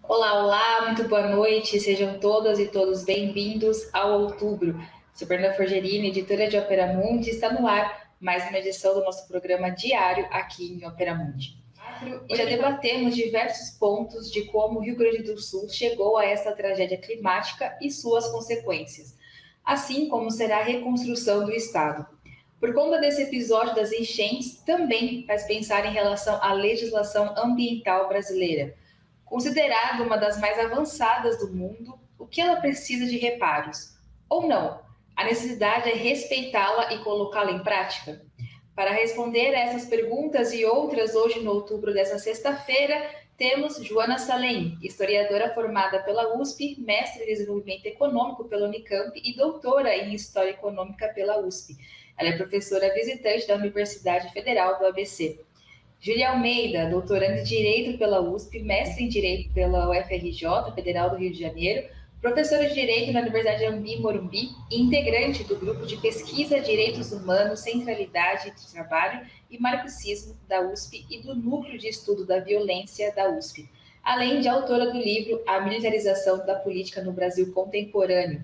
Olá, olá, muito boa noite, sejam todas e todos bem-vindos ao Outubro. Sou Fernanda Forgerini, editora de Opera Mundi, está no ar mais uma edição do nosso programa diário aqui em Opera Mundi. E já debatemos diversos pontos de como o Rio Grande do Sul chegou a essa tragédia climática e suas consequências, assim como será a reconstrução do Estado. Por conta desse episódio das enchentes, também faz pensar em relação à legislação ambiental brasileira. Considerada uma das mais avançadas do mundo, o que ela precisa de reparos? Ou não? A necessidade é respeitá-la e colocá-la em prática? Para responder a essas perguntas e outras, hoje no outubro dessa sexta-feira, temos Joana Salem, historiadora formada pela USP, mestre em desenvolvimento econômico pela Unicamp e doutora em história econômica pela USP. Ela é professora visitante da Universidade Federal do ABC. Júlia Almeida, doutoranda em Direito pela USP, mestre em Direito pela UFRJ, Federal do Rio de Janeiro, professora de Direito na Universidade Ambi Morumbi e integrante do Grupo de Pesquisa Direitos Humanos, Centralidade de Trabalho e Marxismo da USP e do Núcleo de Estudo da Violência da USP, além de autora do livro A Militarização da Política no Brasil Contemporâneo.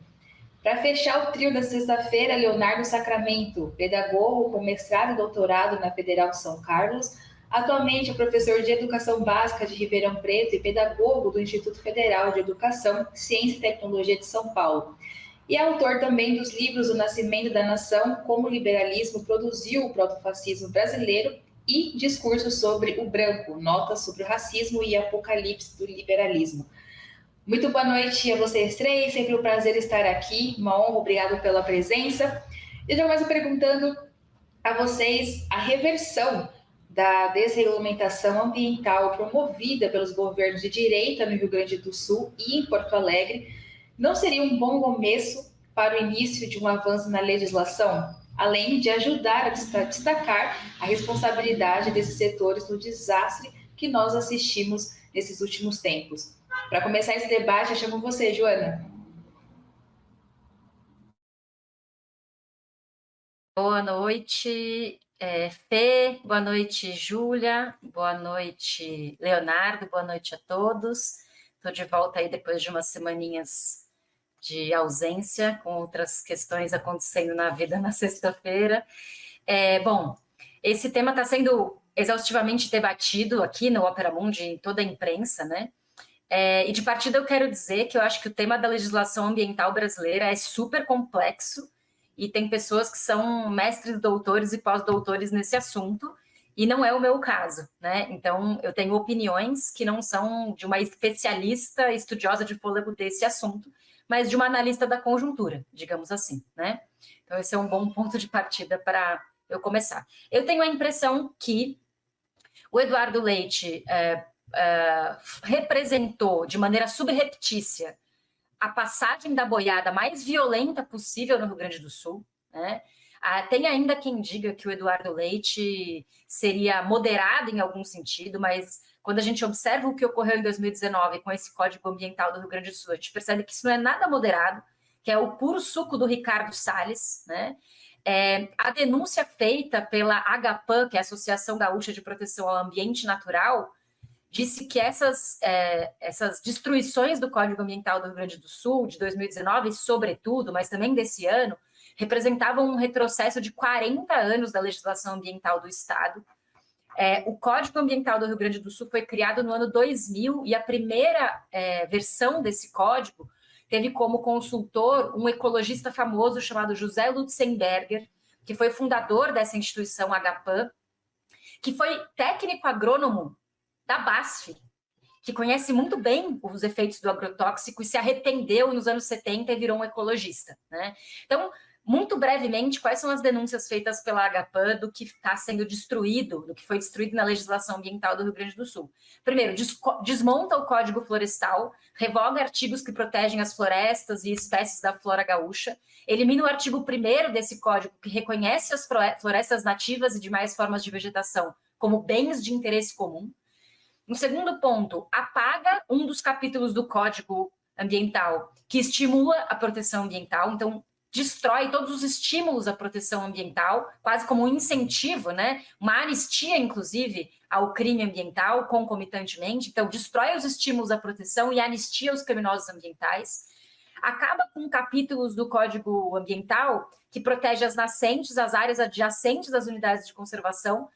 Para fechar o trio da sexta-feira, Leonardo Sacramento, pedagogo com mestrado e doutorado na Federal de São Carlos, atualmente é professor de Educação Básica de Ribeirão Preto e pedagogo do Instituto Federal de Educação, Ciência e Tecnologia de São Paulo. E é autor também dos livros O Nascimento da Nação, Como o Liberalismo Produziu o Protofascismo Brasileiro e Discursos sobre o Branco, Notas sobre o Racismo e Apocalipse do Liberalismo. Muito boa noite a vocês três, sempre um prazer estar aqui, uma honra, obrigado pela presença. E já começo perguntando a vocês a reversão da desregulamentação ambiental promovida pelos governos de direita no Rio Grande do Sul e em Porto Alegre não seria um bom começo para o início de um avanço na legislação, além de ajudar a destacar a responsabilidade desses setores no desastre que nós assistimos nesses últimos tempos. Para começar esse debate, eu chamo você, Joana. Boa noite, Fê, boa noite, Júlia, boa noite, Leonardo, boa noite a todos. Estou de volta aí depois de umas semaninhas de ausência, com outras questões acontecendo na vida na sexta-feira. Bom, esse tema está sendo exaustivamente debatido aqui no Opera Mundi, em toda a imprensa, né? E de partida eu quero dizer que eu acho que o tema da legislação ambiental brasileira é super complexo e tem pessoas que são mestres, doutores e pós-doutores nesse assunto, e não é o meu caso, né? Então, eu tenho opiniões que não são de uma especialista estudiosa de fôlego desse assunto, mas de uma analista da conjuntura, digamos assim, né? Então, esse é um bom ponto de partida para eu começar. Eu tenho a impressão que o Eduardo Leite representou de maneira subreptícia a passagem da boiada mais violenta possível no Rio Grande do Sul, né? Tem ainda quem diga que o Eduardo Leite seria moderado em algum sentido, mas quando a gente observa o que ocorreu em 2019 com esse Código Ambiental do Rio Grande do Sul, a gente percebe que isso não é nada moderado, que é o puro suco do Ricardo Salles, né? A denúncia feita pela AGAPAN, que é a Associação Gaúcha de Proteção ao Ambiente Natural, disse que essas destruições do Código Ambiental do Rio Grande do Sul, de 2019, sobretudo, mas também desse ano, representavam um retrocesso de 40 anos da legislação ambiental do Estado. O Código Ambiental do Rio Grande do Sul foi criado no ano 2000 e a primeira versão desse código teve como consultor um ecologista famoso chamado José Lutzenberger, que foi fundador dessa instituição AGAPAN, que foi técnico agrônomo da BASF, que conhece muito bem os efeitos do agrotóxico e se arrependeu nos anos 70 e virou um ecologista, né? Então, muito brevemente, quais são as denúncias feitas pela AGAPAN do que está sendo destruído, do que foi destruído na legislação ambiental do Rio Grande do Sul? Primeiro, desmonta o Código Florestal, revoga artigos que protegem as florestas e espécies da flora gaúcha, elimina o artigo 1º desse código, que reconhece as florestas nativas e demais formas de vegetação como bens de interesse comum. No segundo ponto, apaga um dos capítulos do Código Ambiental que estimula a proteção ambiental. Então, destrói todos os estímulos à proteção ambiental, quase como um incentivo, né? Uma anistia, inclusive, ao crime ambiental, concomitantemente. Então, destrói os estímulos à proteção e anistia os criminosos ambientais. Acaba com capítulos do Código Ambiental que protege as nascentes, as áreas adjacentes às unidades de conservação,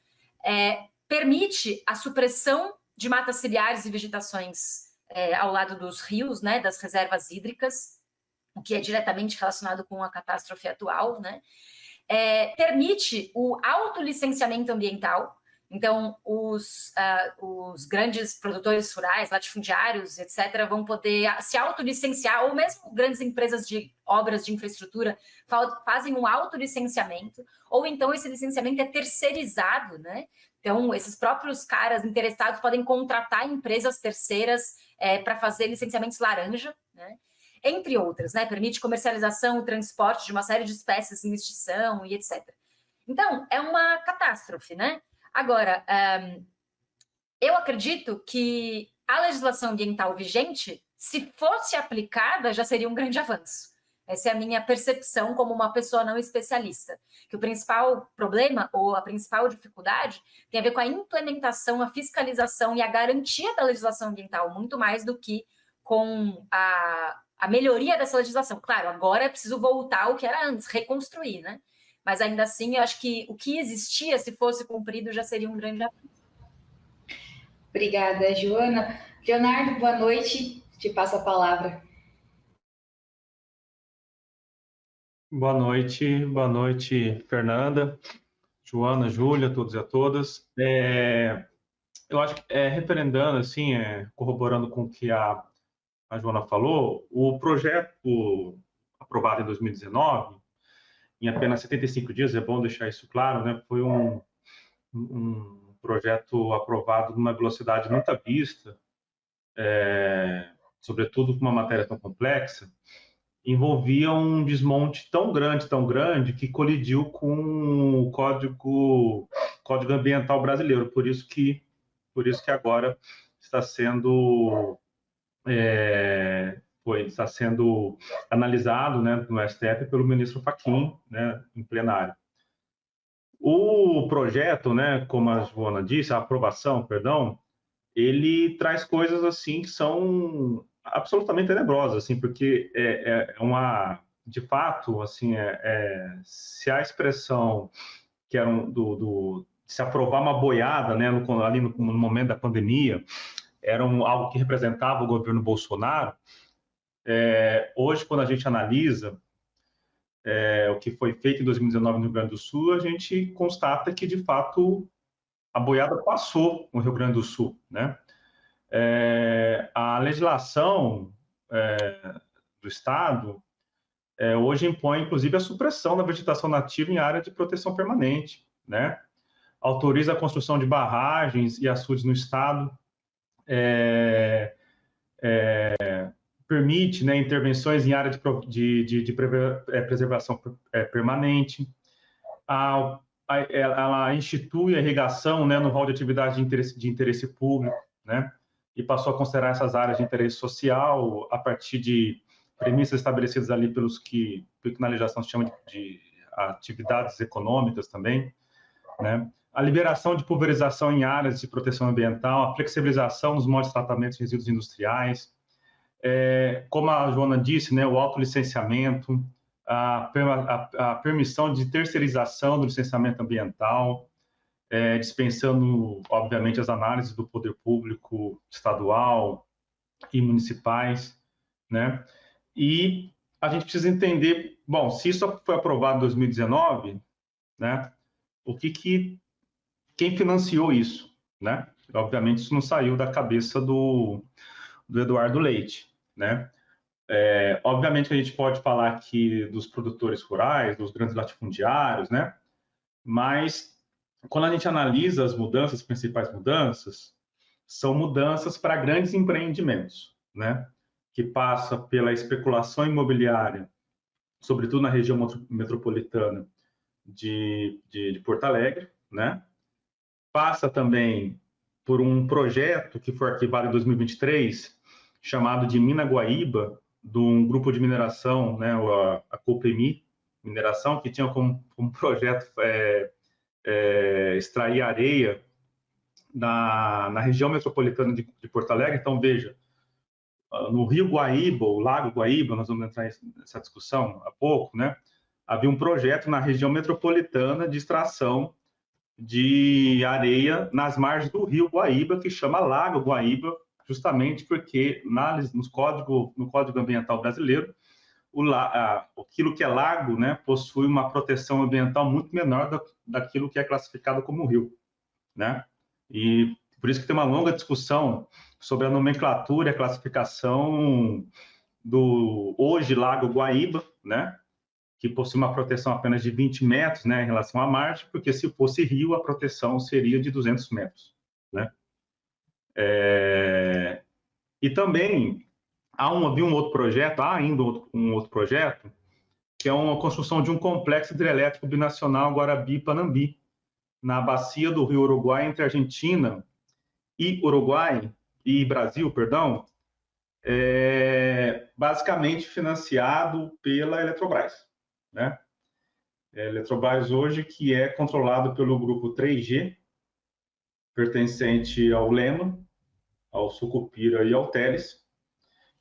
permite a supressão de matas ciliares e vegetações ao lado dos rios, né, das reservas hídricas, o que é diretamente relacionado com a catástrofe atual, né? Permite o autolicenciamento ambiental. Então, os grandes produtores rurais, latifundiários, etc., vão poder se autolicenciar, ou mesmo grandes empresas de obras de infraestrutura fazem um autolicenciamento, ou então esse licenciamento é terceirizado, né? Então, esses próprios caras interessados podem contratar empresas terceiras para fazer licenciamentos laranja, né? Entre outras, né? Permite comercialização e transporte de uma série de espécies em extinção e etc. Então, é uma catástrofe, né? Agora, eu acredito que a legislação ambiental vigente, se fosse aplicada, já seria um grande avanço. Essa é a minha percepção como uma pessoa não especialista. Que o principal problema, ou a principal dificuldade, tem a ver com a implementação, a fiscalização e a garantia da legislação ambiental, muito mais do que com a melhoria dessa legislação. Claro, agora é preciso voltar ao que era antes, reconstruir, né? Mas ainda assim, eu acho que o que existia, se fosse cumprido, já seria um grande avanço. Obrigada, Joana. Leonardo, boa noite. Te passo a palavra. Boa noite, Fernanda, Joana, Júlia, todos e a todas. Eu acho que, referendando, assim, corroborando com o que a Joana falou, o projeto aprovado em 2019, em apenas 75 dias, é bom deixar isso claro, né? Foi um projeto aprovado numa velocidade nunca vista, sobretudo com uma matéria tão complexa, envolvia um desmonte tão grande, que colidiu com o Código Ambiental brasileiro. Por isso que agora está sendo analisado, né, no STF pelo ministro Fachin, né, em plenário. O projeto, né, como a Joana disse, a aprovação, perdão, ele traz coisas assim que são absolutamente tenebrosas, assim, porque de fato, assim, se a expressão que era se aprovar uma boiada, né, ali no momento da pandemia, era algo que representava o governo Bolsonaro, hoje, quando a gente analisa o que foi feito em 2019 no Rio Grande do Sul, a gente constata que, de fato, a boiada passou no Rio Grande do Sul, né? A legislação do Estado hoje impõe, inclusive, a supressão da vegetação nativa em área de proteção permanente, né? Autoriza a construção de barragens e açudes no Estado, permite, né, intervenções em área de preservação permanente, ela institui a irrigação, né, no rol de atividade de interesse público, né, e passou a considerar essas áreas de interesse social a partir de premissas estabelecidas ali pelo que na legislação se chama de atividades econômicas também, né. A liberação de pulverização em áreas de proteção ambiental, a flexibilização dos modos de tratamento de resíduos industriais, como a Joana disse, né, o autolicenciamento, a permissão de terceirização do licenciamento ambiental, dispensando, obviamente, as análises do poder público estadual e municipais, né? E a gente precisa entender, bom, se isso foi aprovado em 2019, né, quem financiou isso, né? Obviamente, isso não saiu da cabeça do Eduardo Leite, né? Obviamente que a gente pode falar aqui dos produtores rurais, dos grandes latifundiários, né? Mas quando a gente analisa as mudanças, as principais mudanças, são mudanças para grandes empreendimentos, né? Que passa pela especulação imobiliária, sobretudo na região metropolitana de Porto Alegre, né? Passa também por um projeto que foi arquivado em 2023, chamado de Mina Guaíba, de um grupo de mineração, né, a Copemi, mineração, que tinha como projeto extrair areia na região metropolitana de Porto Alegre. Então, veja, no Rio Guaíba, o Lago Guaíba, nós vamos entrar nessa discussão há pouco, né? Havia um projeto na região metropolitana de extração de areia nas margens do Rio Guaíba, que chama Lago Guaíba, justamente porque no Código Ambiental Brasileiro, aquilo que é lago, né, possui uma proteção ambiental muito menor daquilo que é classificado como rio, né? E por isso que tem uma longa discussão sobre a nomenclatura e a classificação do hoje Lago Guaíba, né, que possui uma proteção apenas de 20 metros, né, em relação à margem, porque se fosse rio, a proteção seria de 200 metros, né? E também havia um outro projeto, há ainda um outro projeto, que é uma construção de um complexo hidrelétrico binacional Guarabi-Panambi, na bacia do Rio Uruguai, entre Argentina e Brasil, perdão, basicamente financiado pela Eletrobras, né? A Eletrobras hoje, que é controlado pelo grupo 3G, pertencente ao Lema, ao Sucupira e ao Teles,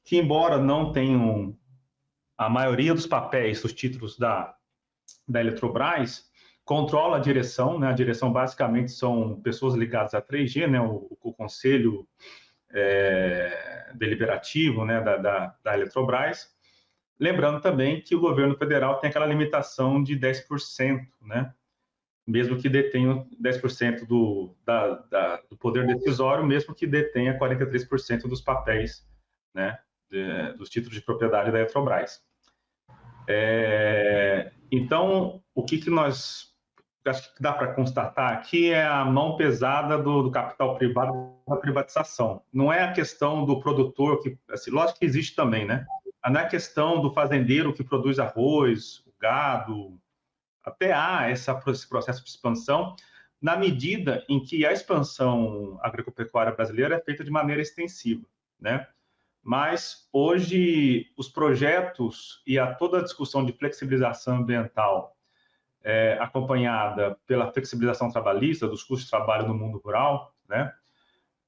que embora não tenham a maioria dos papéis, dos títulos da Eletrobras, controla a direção, né? A direção basicamente são pessoas ligadas à 3G, né? O conselho deliberativo, né? da Eletrobras. Lembrando também que o governo federal tem aquela limitação de 10%, né? Mesmo que detenha 10% do poder decisório, mesmo que detenha 43% dos papéis, né? Dos títulos de propriedade da Eletrobras. Então, o que nós acho que dá para constatar aqui é a mão pesada do capital privado na privatização. Não é a questão do produtor, que, assim, lógico que existe também, né? Não é a questão do fazendeiro que produz arroz, o gado. Até há esse processo de expansão, na medida em que a expansão agropecuária brasileira é feita de maneira extensiva, né? Mas hoje os projetos e toda a discussão de flexibilização ambiental acompanhada pela flexibilização trabalhista dos custos de trabalho no mundo rural, né,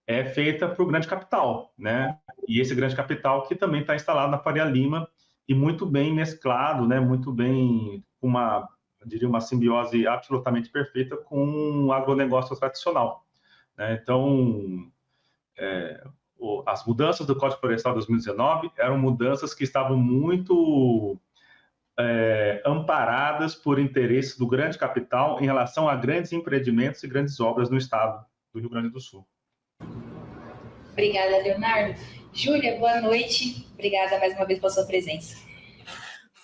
é feita para o grande capital, né? E esse grande capital que também está instalado na Faria Lima e muito bem mesclado, né? Muito bem, eu diria, uma simbiose absolutamente perfeita com o agronegócio tradicional, né? Então, as mudanças do Código Florestal de 2019 eram mudanças que estavam muito amparadas por interesses do grande capital em relação a grandes empreendimentos e grandes obras no estado do Rio Grande do Sul. Obrigada, Leonardo. Júlia, boa noite. Obrigada mais uma vez pela sua presença.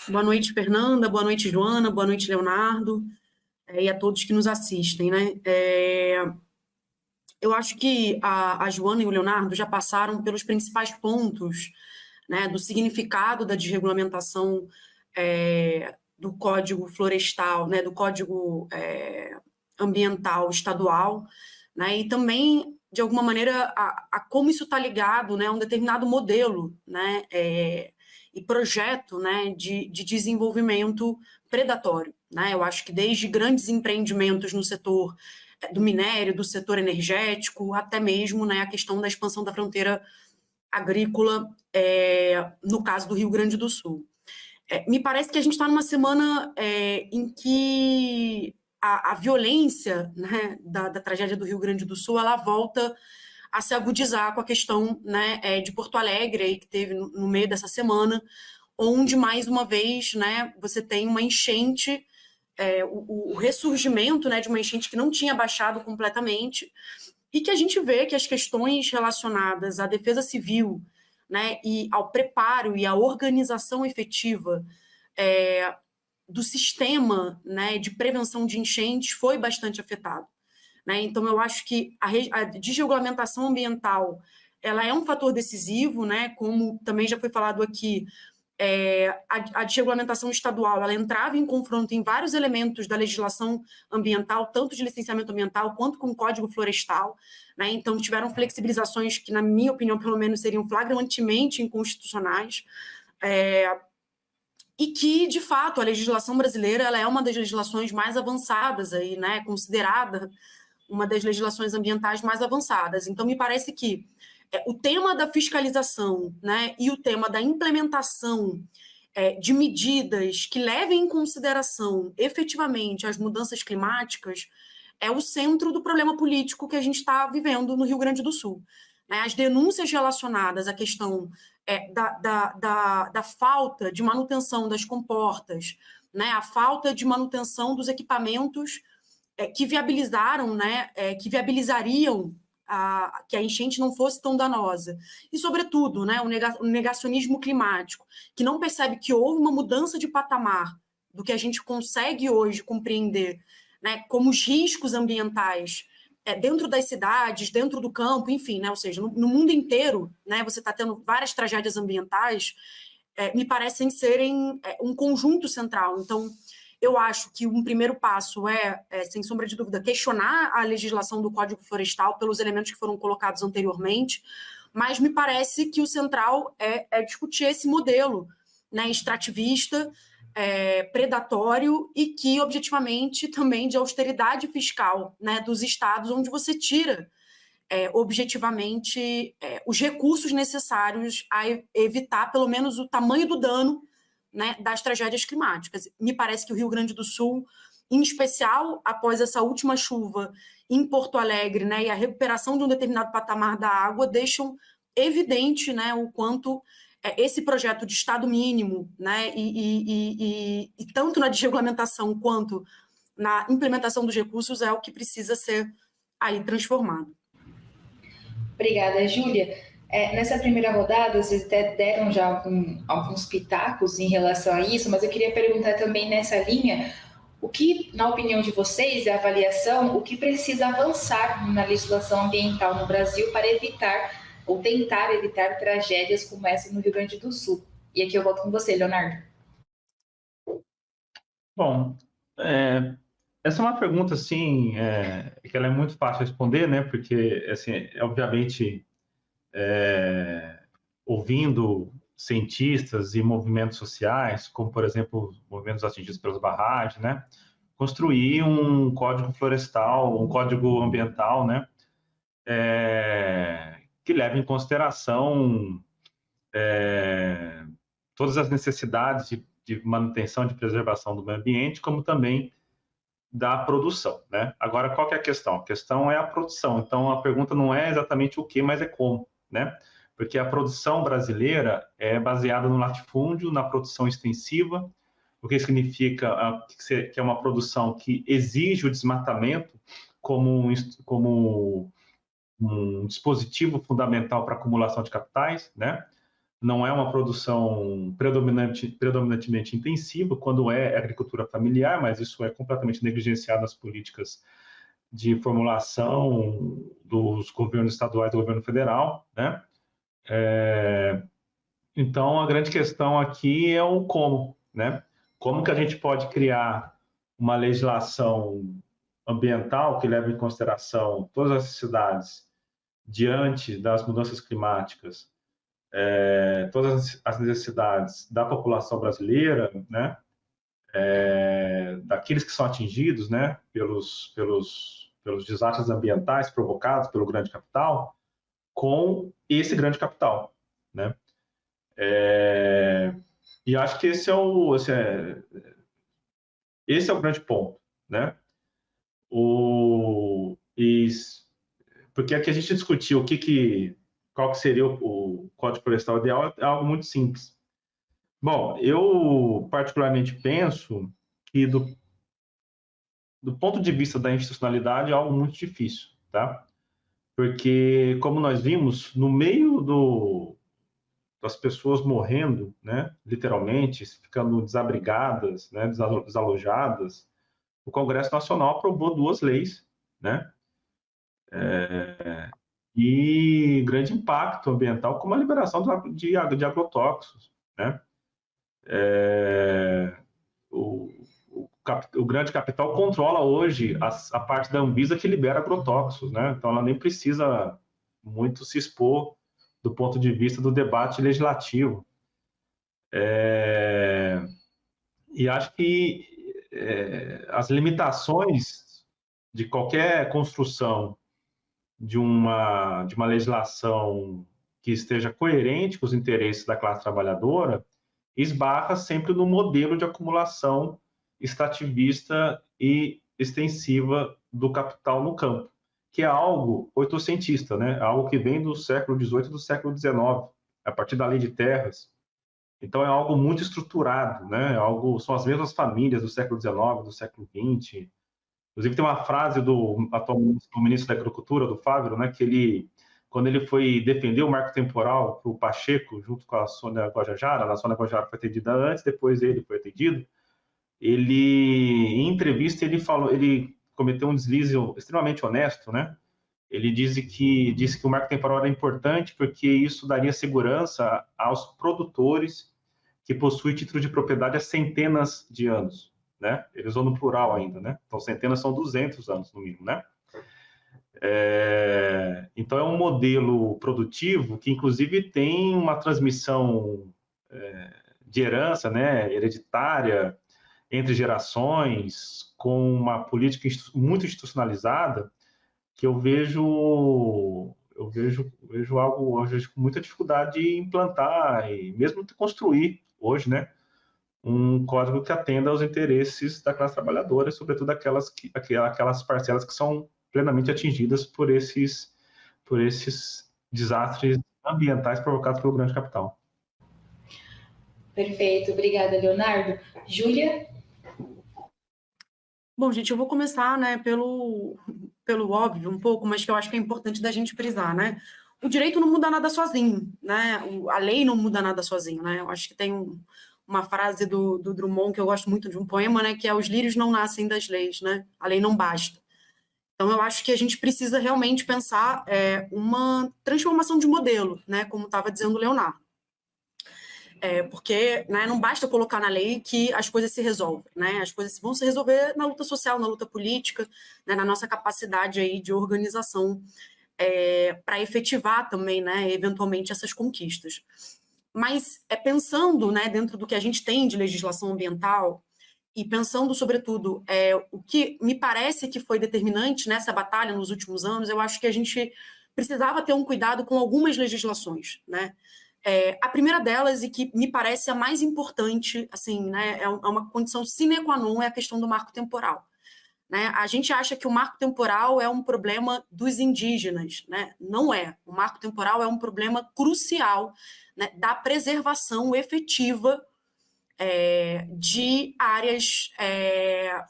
Boa noite, Fernanda. Boa noite, Joana. Boa noite, Leonardo. E a todos que nos assistem, né? Eu acho que a Joana e o Leonardo já passaram pelos principais pontos, né, do significado da desregulamentação do Código Florestal, né, do Código Ambiental Estadual, né, e também, de alguma maneira, a como isso está ligado, né, a um determinado modelo, né, e projeto, né, de desenvolvimento predatório, né? Eu acho que desde grandes empreendimentos no setor do minério, do setor energético, até mesmo, né, a questão da expansão da fronteira agrícola, no caso do Rio Grande do Sul. Me parece que a gente está numa semana em que a violência, né, da tragédia do Rio Grande do Sul, ela volta a se agudizar com a questão, né, de Porto Alegre, aí, que teve no meio dessa semana, onde, mais uma vez, né, você tem uma enchente, o ressurgimento, né, de uma enchente que não tinha baixado completamente, e que a gente vê que as questões relacionadas à defesa civil, né, e ao preparo e à organização efetiva do sistema, né, de prevenção de enchentes foi bastante afetado, né? Então, eu acho que a desregulamentação ambiental ela é um fator decisivo, né? Como também já foi falado aqui, a desregulamentação estadual ela entrava em confronto em vários elementos da legislação ambiental, tanto de licenciamento ambiental quanto com o Código Florestal, né? Então, tiveram flexibilizações que, na minha opinião, pelo menos, seriam flagrantemente inconstitucionais. e que, de fato, a legislação brasileira ela é uma das legislações mais avançadas, aí, né, considerada uma das legislações ambientais mais avançadas. Então, me parece que o tema da fiscalização, né, e o tema da implementação de medidas que levem em consideração efetivamente as mudanças climáticas é o centro do problema político que a gente está vivendo no Rio Grande do Sul. As denúncias relacionadas à questão da falta de manutenção das comportas, né, a falta de manutenção dos equipamentos que viabilizaram, né, que viabilizariam que a enchente não fosse tão danosa. E, sobretudo, né, o negacionismo climático, que não percebe que houve uma mudança de patamar do que a gente consegue hoje compreender, né, como os riscos ambientais dentro das cidades, dentro do campo, enfim, né, ou seja, no mundo inteiro, né, você está tendo várias tragédias ambientais, me parecem serem um conjunto central. Então, eu acho que um primeiro passo sem sombra de dúvida, questionar a legislação do Código Florestal pelos elementos que foram colocados anteriormente, mas me parece que o central é discutir esse modelo, né, extrativista, predatório e que, objetivamente, também de austeridade fiscal, né, dos estados, onde você tira, objetivamente, os recursos necessários a evitar, pelo menos, o tamanho do dano, né, das tragédias climáticas. Me parece que o Rio Grande do Sul, em especial após essa última chuva em Porto Alegre, né, e a recuperação de um determinado patamar da água, deixam evidente, né, o quanto esse projeto de Estado mínimo, né, e tanto na desregulamentação quanto na implementação dos recursos é o que precisa ser aí transformado. Obrigada, Júlia. Nessa primeira rodada, vocês até deram já alguns pitacos em relação a isso, mas eu queria perguntar também nessa linha, o que, na opinião de vocês, a avaliação, o que precisa avançar na legislação ambiental no Brasil para evitar ou tentar evitar tragédias como essa no Rio Grande do Sul? E aqui eu volto com você, Leonardo. Bom, essa é uma pergunta, assim, que ela é muito fácil de responder, né? Porque, assim, obviamente, ouvindo cientistas e movimentos sociais, como, por exemplo, movimentos atingidos pelas barragens, né? Construir um código florestal, um código ambiental, né? Que leve em consideração todas as necessidades de manutenção, de preservação do meio ambiente, como também da produção, né? Agora, qual que é a questão? A questão é a produção. Então, a pergunta não é exatamente o que, mas é como, né? Porque a produção brasileira é baseada no latifúndio, na produção extensiva, o que significa que é uma produção que exige o desmatamento como um dispositivo fundamental para a acumulação de capitais, né? Não é uma produção predominantemente intensiva, quando é agricultura familiar, mas isso é completamente negligenciado nas políticas de formulação dos governos estaduais e do governo federal, né? Então, a grande questão aqui é o como, né? Como que a gente pode criar uma legislação ambiental que leve em consideração todas as necessidades diante das mudanças climáticas, todas as necessidades da população brasileira, né? Daqueles que são atingidos, né? Pelos desastres ambientais provocados pelo grande capital, com esse grande capital, né? E acho que esse é o grande ponto, né? Porque aqui a gente discutiu qual que seria o Código Florestal ideal, é algo muito simples. Bom, eu particularmente penso que do ponto de vista da institucionalidade é algo muito difícil, tá? Porque, como nós vimos, no meio das pessoas morrendo, né, literalmente, ficando desabrigadas, né, desalojadas, o Congresso Nacional aprovou 2 leis, né, e grande impacto ambiental, como a liberação de agrotóxicos, né. O grande capital controla hoje a parte da Anvisa que libera agrotóxicos, né, então ela nem precisa muito se expor do ponto de vista do debate legislativo. E acho que as limitações de qualquer construção de uma legislação que esteja coerente com os interesses da classe trabalhadora esbarra sempre no modelo de acumulação extrativista e extensiva do capital no campo, que é algo oitocentista, né? Algo que vem do século XVIII e do século XIX, a partir da lei de terras. Então é algo muito estruturado, né? São as mesmas famílias do século XIX, do século XX. Inclusive tem uma frase do atual ministro da Agricultura, do Fávero, né? Que ele, quando ele foi defender o marco temporal para o Pacheco, junto com a Sônia Guajajara, a Sônia Guajajara foi atendida antes, depois ele foi atendido. Em entrevista, ele cometeu um deslize extremamente honesto, né? Ele disse que o marco temporal era importante porque isso daria segurança aos produtores que possuem título de propriedade há centenas de anos, né? Ele usou no plural ainda, né? Então, centenas são 200 anos, no mínimo, né? Então, é um modelo produtivo que, inclusive, tem uma transmissão de herança, né? Hereditária, entre gerações, com uma política muito institucionalizada, que eu vejo algo hoje com muita dificuldade de implantar e mesmo de construir hoje, né, um código que atenda aos interesses da classe trabalhadora, sobretudo aquelas parcelas que são plenamente atingidas por esses desastres ambientais provocados pelo grande capital. Perfeito, obrigada, Leonardo. Júlia? Bom, gente, eu vou começar, né, pelo óbvio um pouco, mas que eu acho que é importante da gente frisar, né? O direito não muda nada sozinho, né? A lei não muda nada sozinho, né? Eu acho que tem uma frase do Drummond que eu gosto muito, de um poema, né, que é: os lírios não nascem das leis, né? A lei não basta. Então, eu acho que a gente precisa realmente pensar uma transformação de modelo, né, como estava dizendo o Leonardo. Porque, né, não basta colocar na lei que as coisas se resolvem, né? As coisas vão se resolver na luta social, na luta política, né, na nossa capacidade aí de organização para efetivar também, né, eventualmente, essas conquistas. Mas pensando, né, dentro do que a gente tem de legislação ambiental e pensando, sobretudo, o que me parece que foi determinante nessa batalha nos últimos anos, eu acho que a gente precisava ter um cuidado com algumas legislações, né? A primeira delas, e que me parece a mais importante, assim, né, é uma condição sine qua non, é a questão do marco temporal. Né? A gente acha que o marco temporal é um problema dos indígenas, né? Não é. O marco temporal é um problema crucial, né, da preservação efetiva de áreas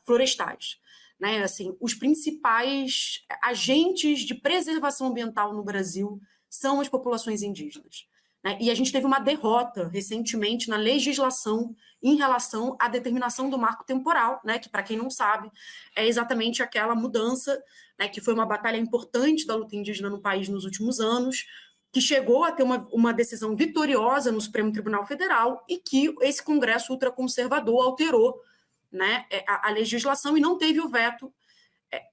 florestais. Né? Assim, os principais agentes de preservação ambiental no Brasil são as populações indígenas. Né? E a gente teve uma derrota recentemente na legislação em relação à determinação do marco temporal, né? Que, para quem não sabe, é exatamente aquela mudança, né, que foi uma batalha importante da luta indígena no país nos últimos anos, que chegou a ter uma decisão vitoriosa no Supremo Tribunal Federal e que esse Congresso ultraconservador alterou, né, a legislação e não teve o veto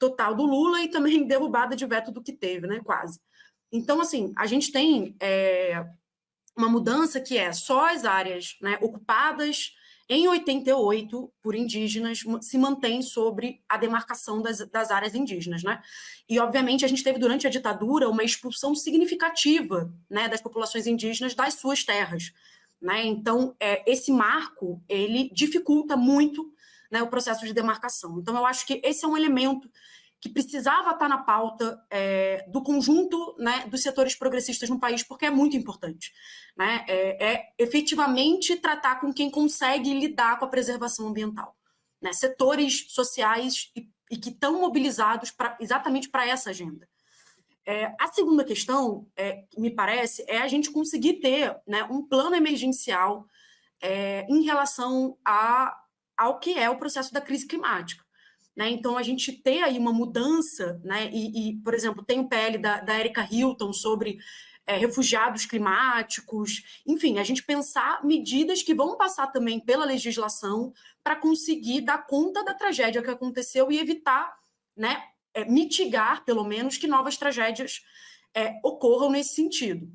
total do Lula e também derrubada de veto do que teve, né, quase. Então, assim, a gente tem uma mudança que só as áreas, né, ocupadas em 88 por indígenas se mantêm sobre a demarcação das áreas indígenas, né? E, obviamente, a gente teve durante a ditadura uma expulsão significativa, né, das populações indígenas das suas terras, né? Então, esse marco, ele dificulta muito, né, o processo de demarcação. Então, eu acho que esse é um elemento que precisava estar na pauta do conjunto, né, dos setores progressistas no país, porque é muito importante. Né? Efetivamente tratar com quem consegue lidar com a preservação ambiental. Né? Setores sociais e que estão mobilizados exatamente para essa agenda. A segunda questão, me parece, é a gente conseguir ter, né, um plano emergencial em relação ao que é o processo da crise climática. Né? Então, a gente ter aí uma mudança, né? Por exemplo, tem o PL da Erika Hilton sobre refugiados climáticos, enfim, a gente pensar medidas que vão passar também pela legislação para conseguir dar conta da tragédia que aconteceu e evitar, né, mitigar, pelo menos, que novas tragédias ocorram nesse sentido.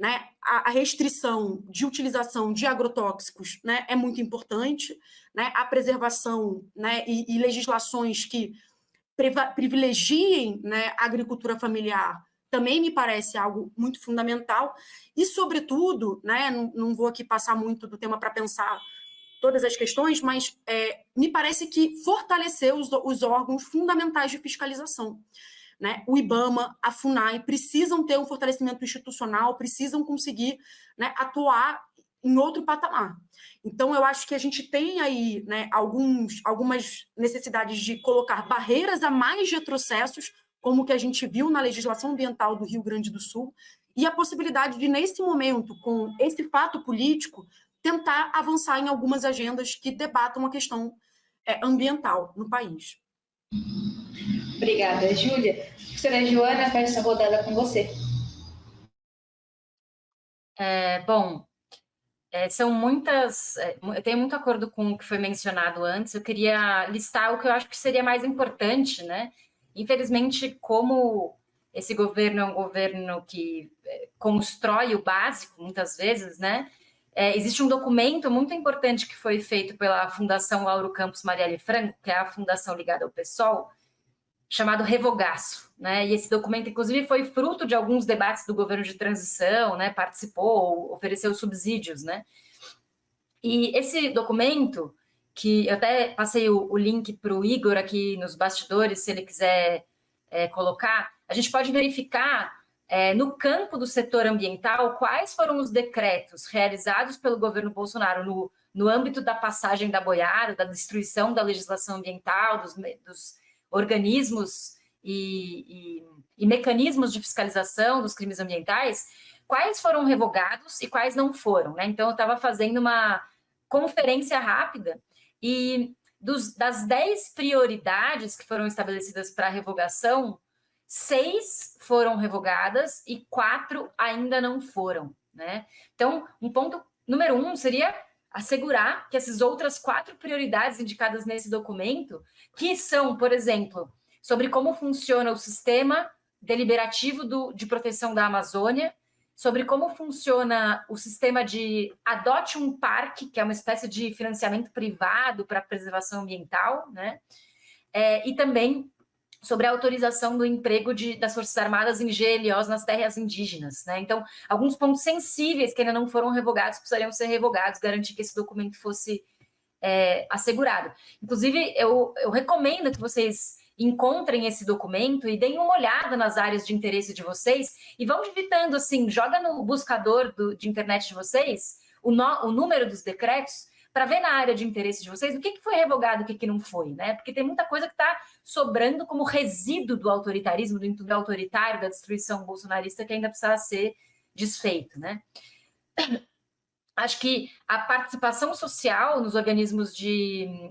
né? A restrição de utilização de agrotóxicos, né, é muito importante, né? A preservação, né, e legislações que privilegiem, né, a agricultura familiar também me parece algo muito fundamental e, sobretudo, né, não vou aqui passar muito do tema para pensar todas as questões, mas me parece que fortalecer os órgãos fundamentais de fiscalização, né? O IBAMA, a FUNAI precisam ter um fortalecimento institucional, precisam conseguir, né, atuar em outro patamar. Então, eu acho que a gente tem aí, né, algumas necessidades de colocar barreiras a mais de retrocessos, como o que a gente viu na legislação ambiental do Rio Grande do Sul, e a possibilidade de, nesse momento, com esse fato político, tentar avançar em algumas agendas que debatam a questão ambiental no país. Obrigada, Júlia. Professora Joana, fecha essa rodada com você. São muitas... eu tenho muito acordo com o que foi mencionado antes. Eu queria listar o que eu acho que seria mais importante, né? Infelizmente, como esse governo é um governo que constrói o básico, muitas vezes, né? Existe um documento muito importante que foi feito pela Fundação Lauro Campos Marielle Franco, que é a fundação ligada ao PSOL, chamado Revogaço, né? E esse documento, inclusive, foi fruto de alguns debates do governo de transição, né? Participou, ofereceu subsídios, né? E esse documento, que eu até passei o link para o Igor aqui nos bastidores, se ele quiser colocar, a gente pode verificar no campo do setor ambiental quais foram os decretos realizados pelo governo Bolsonaro no âmbito da passagem da boiada, da destruição da legislação ambiental, dos organismos e mecanismos de fiscalização dos crimes ambientais, quais foram revogados e quais não foram, né? Então, eu estava fazendo uma conferência rápida e das 10 prioridades que foram estabelecidas para a revogação, 6 foram revogadas e 4 ainda não foram, né? Então, um ponto número 1 seria assegurar que essas outras 4 prioridades indicadas nesse documento, que são, por exemplo, sobre como funciona o sistema deliberativo de proteção da Amazônia, sobre como funciona o sistema de adote um parque, que é uma espécie de financiamento privado para a preservação ambiental, né? E também sobre a autorização do emprego das Forças Armadas em GLOs nas terras indígenas, né? Então, alguns pontos sensíveis que ainda não foram revogados precisariam ser revogados, garantir que esse documento fosse assegurado. Inclusive, eu recomendo que vocês encontrem esse documento e deem uma olhada nas áreas de interesse de vocês e vão digitando assim, joga no buscador de internet de vocês o número dos decretos para ver na área de interesse de vocês o que foi revogado e o que não foi, né? Porque tem muita coisa que está sobrando como resíduo do autoritarismo, do entulho autoritário, da destruição bolsonarista que ainda precisa ser desfeito, né? Acho que a participação social nos organismos de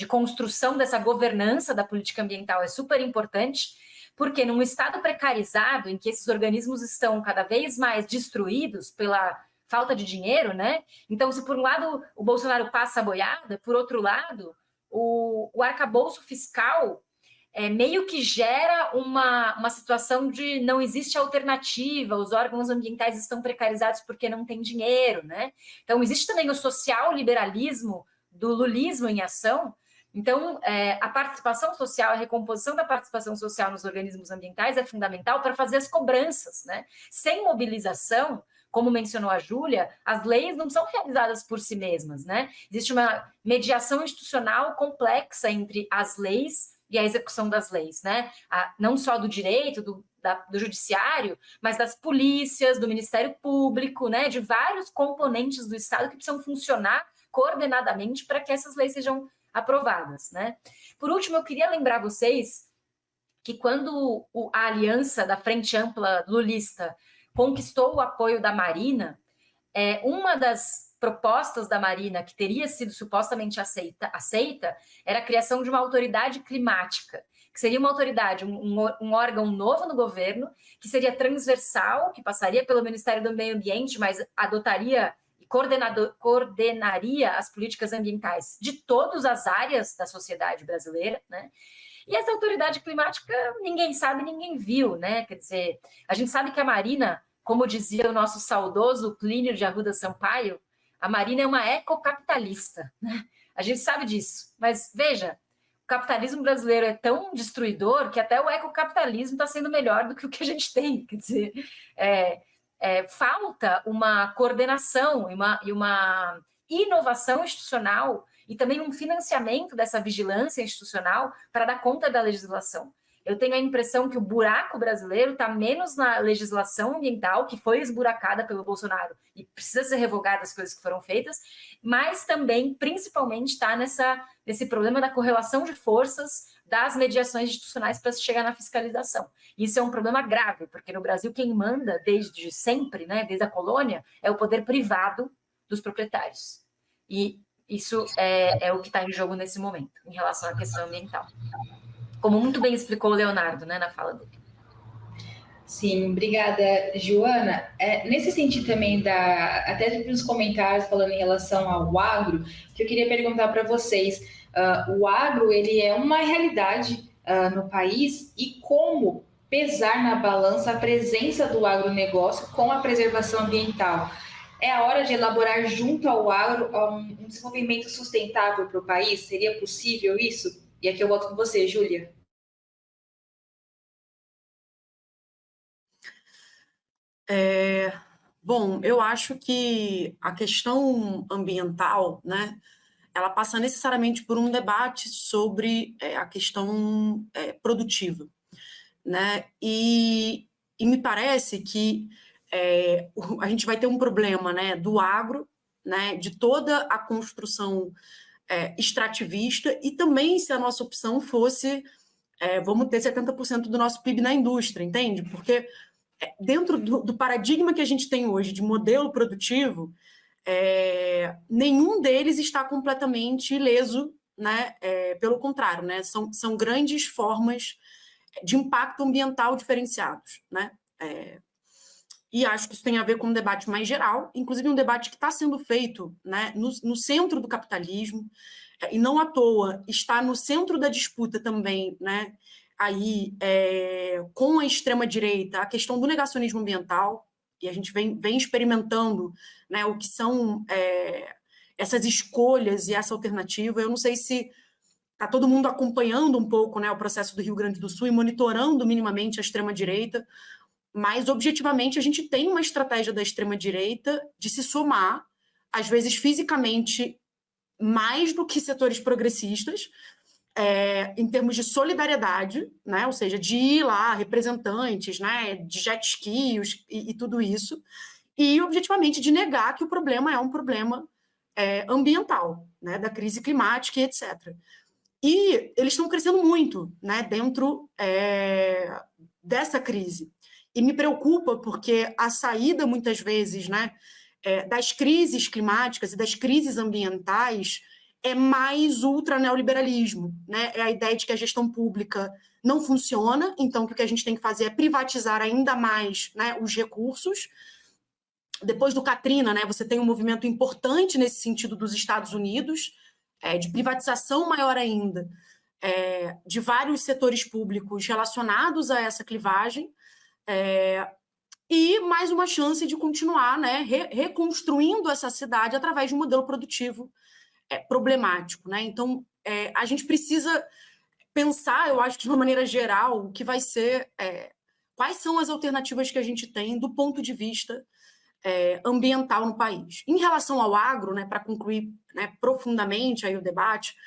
construção dessa governança da política ambiental é super importante, porque num estado precarizado, em que esses organismos estão cada vez mais destruídos pela falta de dinheiro, né? Então, se por um lado o Bolsonaro passa a boiada, por outro lado, o arcabouço fiscal meio que gera uma situação de não existe alternativa, os órgãos ambientais estão precarizados porque não tem dinheiro, né? Então, existe também o social-liberalismo do lulismo em ação. Então, a participação social, a recomposição da participação social nos organismos ambientais é fundamental para fazer as cobranças, né? Sem mobilização, como mencionou a Júlia, as leis não são realizadas por si mesmas, né? Existe uma mediação institucional complexa entre as leis e a execução das leis, né? Não só do direito, do judiciário, mas das polícias, do Ministério Público, né? De vários componentes do Estado que precisam funcionar coordenadamente para que essas leis sejam aprovadas, né? Por último, eu queria lembrar vocês que quando a aliança da Frente Ampla Lulista conquistou o apoio da Marina, uma das propostas da Marina que teria sido supostamente aceita era a criação de uma autoridade climática, que seria uma autoridade, um órgão novo no governo, que seria transversal, que passaria pelo Ministério do Meio Ambiente, mas adotaria e coordenaria as políticas ambientais de todas as áreas da sociedade brasileira, né? E essa autoridade climática ninguém sabe, ninguém viu, né? Quer dizer, a gente sabe que a Marina como dizia o nosso saudoso Plínio de Arruda Sampaio, a Marina é uma ecocapitalista, né? A gente sabe disso, mas veja, o capitalismo brasileiro é tão destruidor que até o ecocapitalismo está sendo melhor do que o que a gente tem. Quer dizer, falta uma coordenação e uma inovação institucional e também um financiamento dessa vigilância institucional para dar conta da legislação. Eu tenho a impressão que o buraco brasileiro está menos na legislação ambiental, que foi esburacada pelo Bolsonaro e precisa ser revogada as coisas que foram feitas, mas também, principalmente, está nesse problema da correlação de forças das mediações institucionais para se chegar na fiscalização. Isso é um problema grave, porque no Brasil quem manda desde sempre, né, desde a colônia, é o poder privado dos proprietários. E isso é o que está em jogo nesse momento, em relação à questão ambiental. Como muito bem explicou o Leonardo, né, na fala dele. Sim, obrigada, Joana. Nesse sentido também, até nos comentários falando em relação ao agro, que eu queria perguntar para vocês, o agro, ele é uma realidade no país, e como pesar na balança a presença do agronegócio com a preservação ambiental? É a hora de elaborar junto ao agro um desenvolvimento sustentável para o país? Seria possível isso? E aqui eu volto com você, Júlia. Bom, eu acho que a questão ambiental, né, ela passa necessariamente por um debate sobre a questão produtiva, né? E me parece que a gente vai ter um problema, né, do agro, né, de toda a construção extrativista, e também se a nossa opção fosse vamos ter 70% do nosso PIB na indústria, entende? Porque dentro do paradigma que a gente tem hoje de modelo produtivo, nenhum deles está completamente ileso, né? Pelo contrário, né? São grandes formas de impacto ambiental diferenciados, né? E acho que isso tem a ver com um debate mais geral, inclusive um debate que está sendo feito, né, no centro do capitalismo, e não à toa está no centro da disputa também, né, aí, com a extrema-direita, a questão do negacionismo ambiental, e a gente vem experimentando, né, o que são essas escolhas e essa alternativa. Eu não sei se está todo mundo acompanhando um pouco, né, o processo do Rio Grande do Sul e monitorando minimamente a extrema-direita, mas, objetivamente, a gente tem uma estratégia da extrema-direita de se somar, às vezes fisicamente, mais do que setores progressistas, em termos de solidariedade, né? Ou seja, de ir lá, representantes, né? De jet ski e tudo isso, e, objetivamente, de negar que o problema é um problema ambiental, né? Da crise climática e etc. E eles estão crescendo muito, né? Dentro dessa crise. E me preocupa porque a saída, muitas vezes, né, das crises climáticas e das crises ambientais é mais ultra-neoliberalismo, né? É a ideia de que a gestão pública não funciona, então que o que a gente tem que fazer é privatizar ainda mais, né, os recursos. Depois do Katrina, né, você tem um movimento importante nesse sentido dos Estados Unidos, de privatização maior ainda, de vários setores públicos relacionados a essa clivagem, e mais uma chance de continuar, né, reconstruindo essa cidade através de um modelo produtivo problemático, né? Então, a gente precisa pensar, eu acho que de uma maneira geral, o que vai ser, quais são as alternativas que a gente tem do ponto de vista ambiental no país. Em relação ao agro, né, para concluir, né, profundamente aí o debate,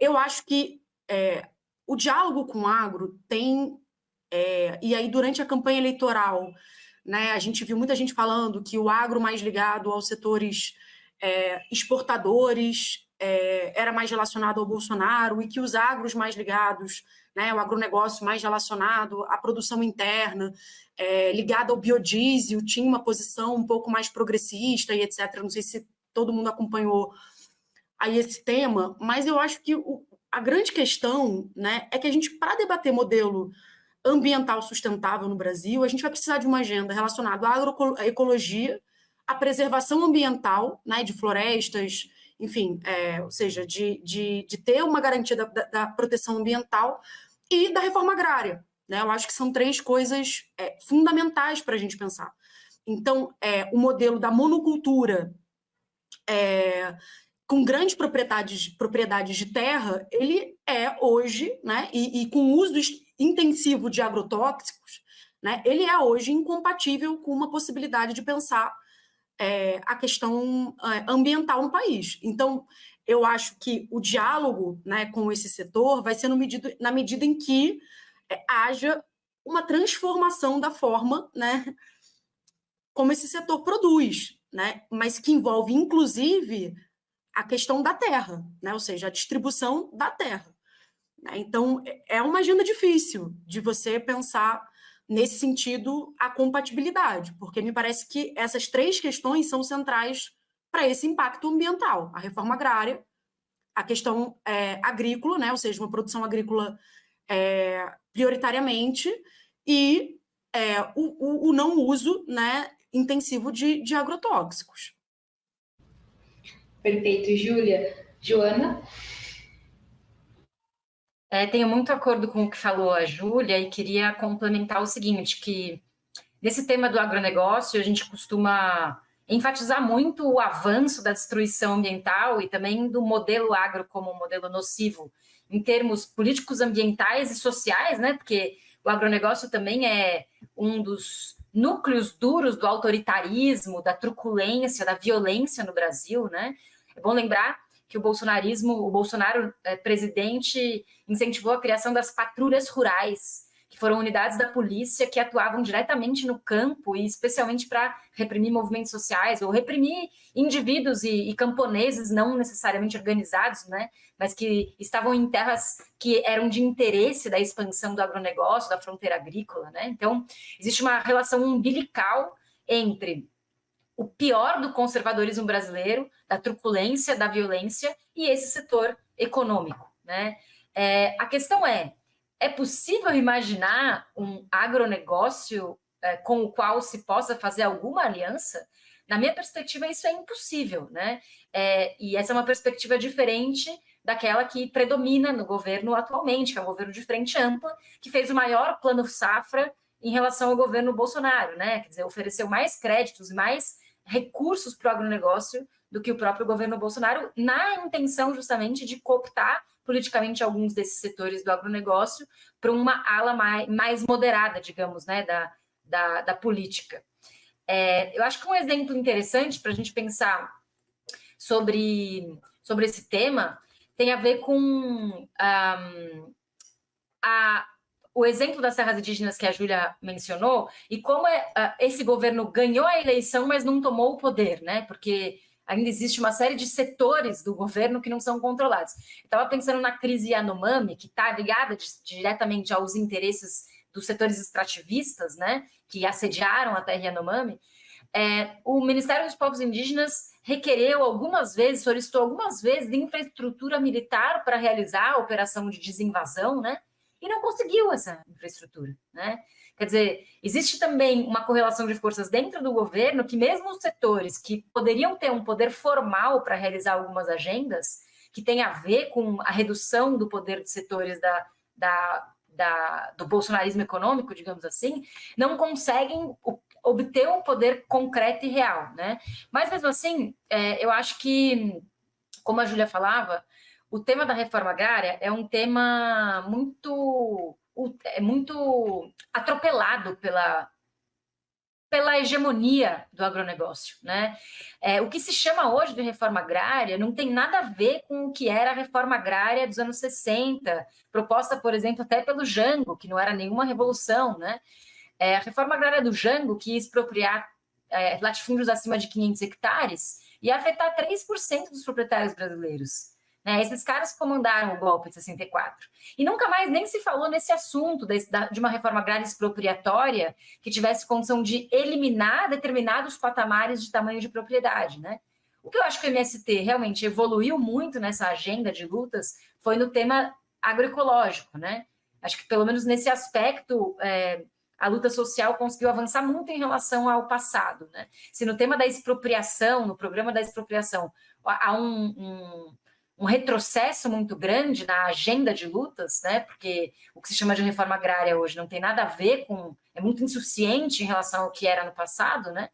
eu acho que o diálogo com o agro tem... e aí, durante a campanha eleitoral, né, a gente viu muita gente falando que o agro mais ligado aos setores exportadores era mais relacionado ao Bolsonaro, e que os agros mais ligados, né, o agronegócio mais relacionado à produção interna, ligado ao biodiesel, tinha uma posição um pouco mais progressista e etc. Não sei se todo mundo acompanhou aí esse tema, mas eu acho que a grande questão, né, é que a gente, para debater modelo ambiental sustentável no Brasil, a gente vai precisar de uma agenda relacionada à agroecologia, à preservação ambiental, né, de florestas, enfim, ou seja, de ter uma garantia da proteção ambiental e da reforma agrária, né? Eu acho que são três coisas fundamentais para a gente pensar. Então, o modelo da monocultura com grandes propriedades de terra, ele é hoje, né, e com uso intensivo de agrotóxicos, né, ele é hoje incompatível com uma possibilidade de pensar a questão ambiental no país. Então, eu acho que o diálogo, né, com esse setor vai ser na medida em que haja uma transformação da forma, né, como esse setor produz, né, mas que envolve, inclusive, a questão da terra, né, ou seja, a distribuição da terra. Então, é uma agenda difícil de você pensar nesse sentido a compatibilidade, porque me parece que essas três questões são centrais para esse impacto ambiental: a reforma agrária, a questão agrícola, né, ou seja, uma produção agrícola prioritariamente, e o não uso, né, intensivo de agrotóxicos. Perfeito, Júlia. Joana? Tenho muito acordo com o que falou a Júlia e queria complementar o seguinte, que nesse tema do agronegócio a gente costuma enfatizar muito o avanço da destruição ambiental e também do modelo agro como um modelo nocivo em termos políticos, ambientais e sociais, né? Porque o agronegócio também é um dos núcleos duros do autoritarismo, da truculência, da violência no Brasil, né? É bom lembrar que o Bolsonaro, presidente, incentivou a criação das patrulhas rurais, que foram unidades da polícia que atuavam diretamente no campo e especialmente para reprimir movimentos sociais ou reprimir indivíduos e camponeses não necessariamente organizados, né, mas que estavam em terras que eram de interesse da expansão do agronegócio, da fronteira agrícola, né? Então, existe uma relação umbilical entre o pior do conservadorismo brasileiro, da truculência, da violência, e esse setor econômico, né? A questão é possível imaginar um agronegócio com o qual se possa fazer alguma aliança? Na minha perspectiva, isso é impossível, né? E essa é uma perspectiva diferente daquela que predomina no governo atualmente, que é um governo de frente ampla, que fez o maior plano safra em relação ao governo Bolsonaro, né? Quer dizer, ofereceu mais créditos, mais recursos para o agronegócio do que o próprio governo Bolsonaro, na intenção justamente de cooptar politicamente alguns desses setores do agronegócio para uma ala mais moderada, digamos, né, da política. Eu acho que um exemplo interessante para a gente pensar sobre esse tema tem a ver com o exemplo das terras indígenas que a Júlia mencionou, e como esse governo ganhou a eleição, mas não tomou o poder, né? Porque ainda existe uma série de setores do governo que não são controlados. Eu estava pensando na crise Yanomami, que está ligada diretamente aos interesses dos setores extrativistas, né? Que assediaram a terra Yanomami. O Ministério dos Povos Indígenas requereu algumas vezes, solicitou algumas vezes infraestrutura militar para realizar a operação de desinvasão, né? E não conseguiu essa infraestrutura, né? Quer dizer, existe também uma correlação de forças dentro do governo que mesmo os setores que poderiam ter um poder formal para realizar algumas agendas, que tem a ver com a redução do poder de setores do bolsonarismo econômico, digamos assim, não conseguem obter um poder concreto e real, né? Mas mesmo assim, eu acho que, como a Júlia falava, o tema da reforma agrária é um tema muito atropelado pela hegemonia do agronegócio, né? O que se chama hoje de reforma agrária não tem nada a ver com o que era a reforma agrária dos anos 60, proposta, por exemplo, até pelo Jango, que não era nenhuma revolução, né? A reforma agrária do Jango, que ia expropriar latifúndios acima de 500 hectares, ia afetar 3% dos proprietários brasileiros. Esses caras comandaram o golpe de 64. E nunca mais nem se falou nesse assunto de uma reforma agrária expropriatória que tivesse condição de eliminar determinados patamares de tamanho de propriedade, né? O que eu acho que o MST realmente evoluiu muito nessa agenda de lutas foi no tema agroecológico, né? Acho que pelo menos nesse aspecto a luta social conseguiu avançar muito em relação ao passado, né? Se no tema da expropriação, no programa da expropriação, há um retrocesso muito grande na agenda de lutas, né? Porque o que se chama de reforma agrária hoje não tem nada a ver com... é muito insuficiente em relação ao que era no passado, né?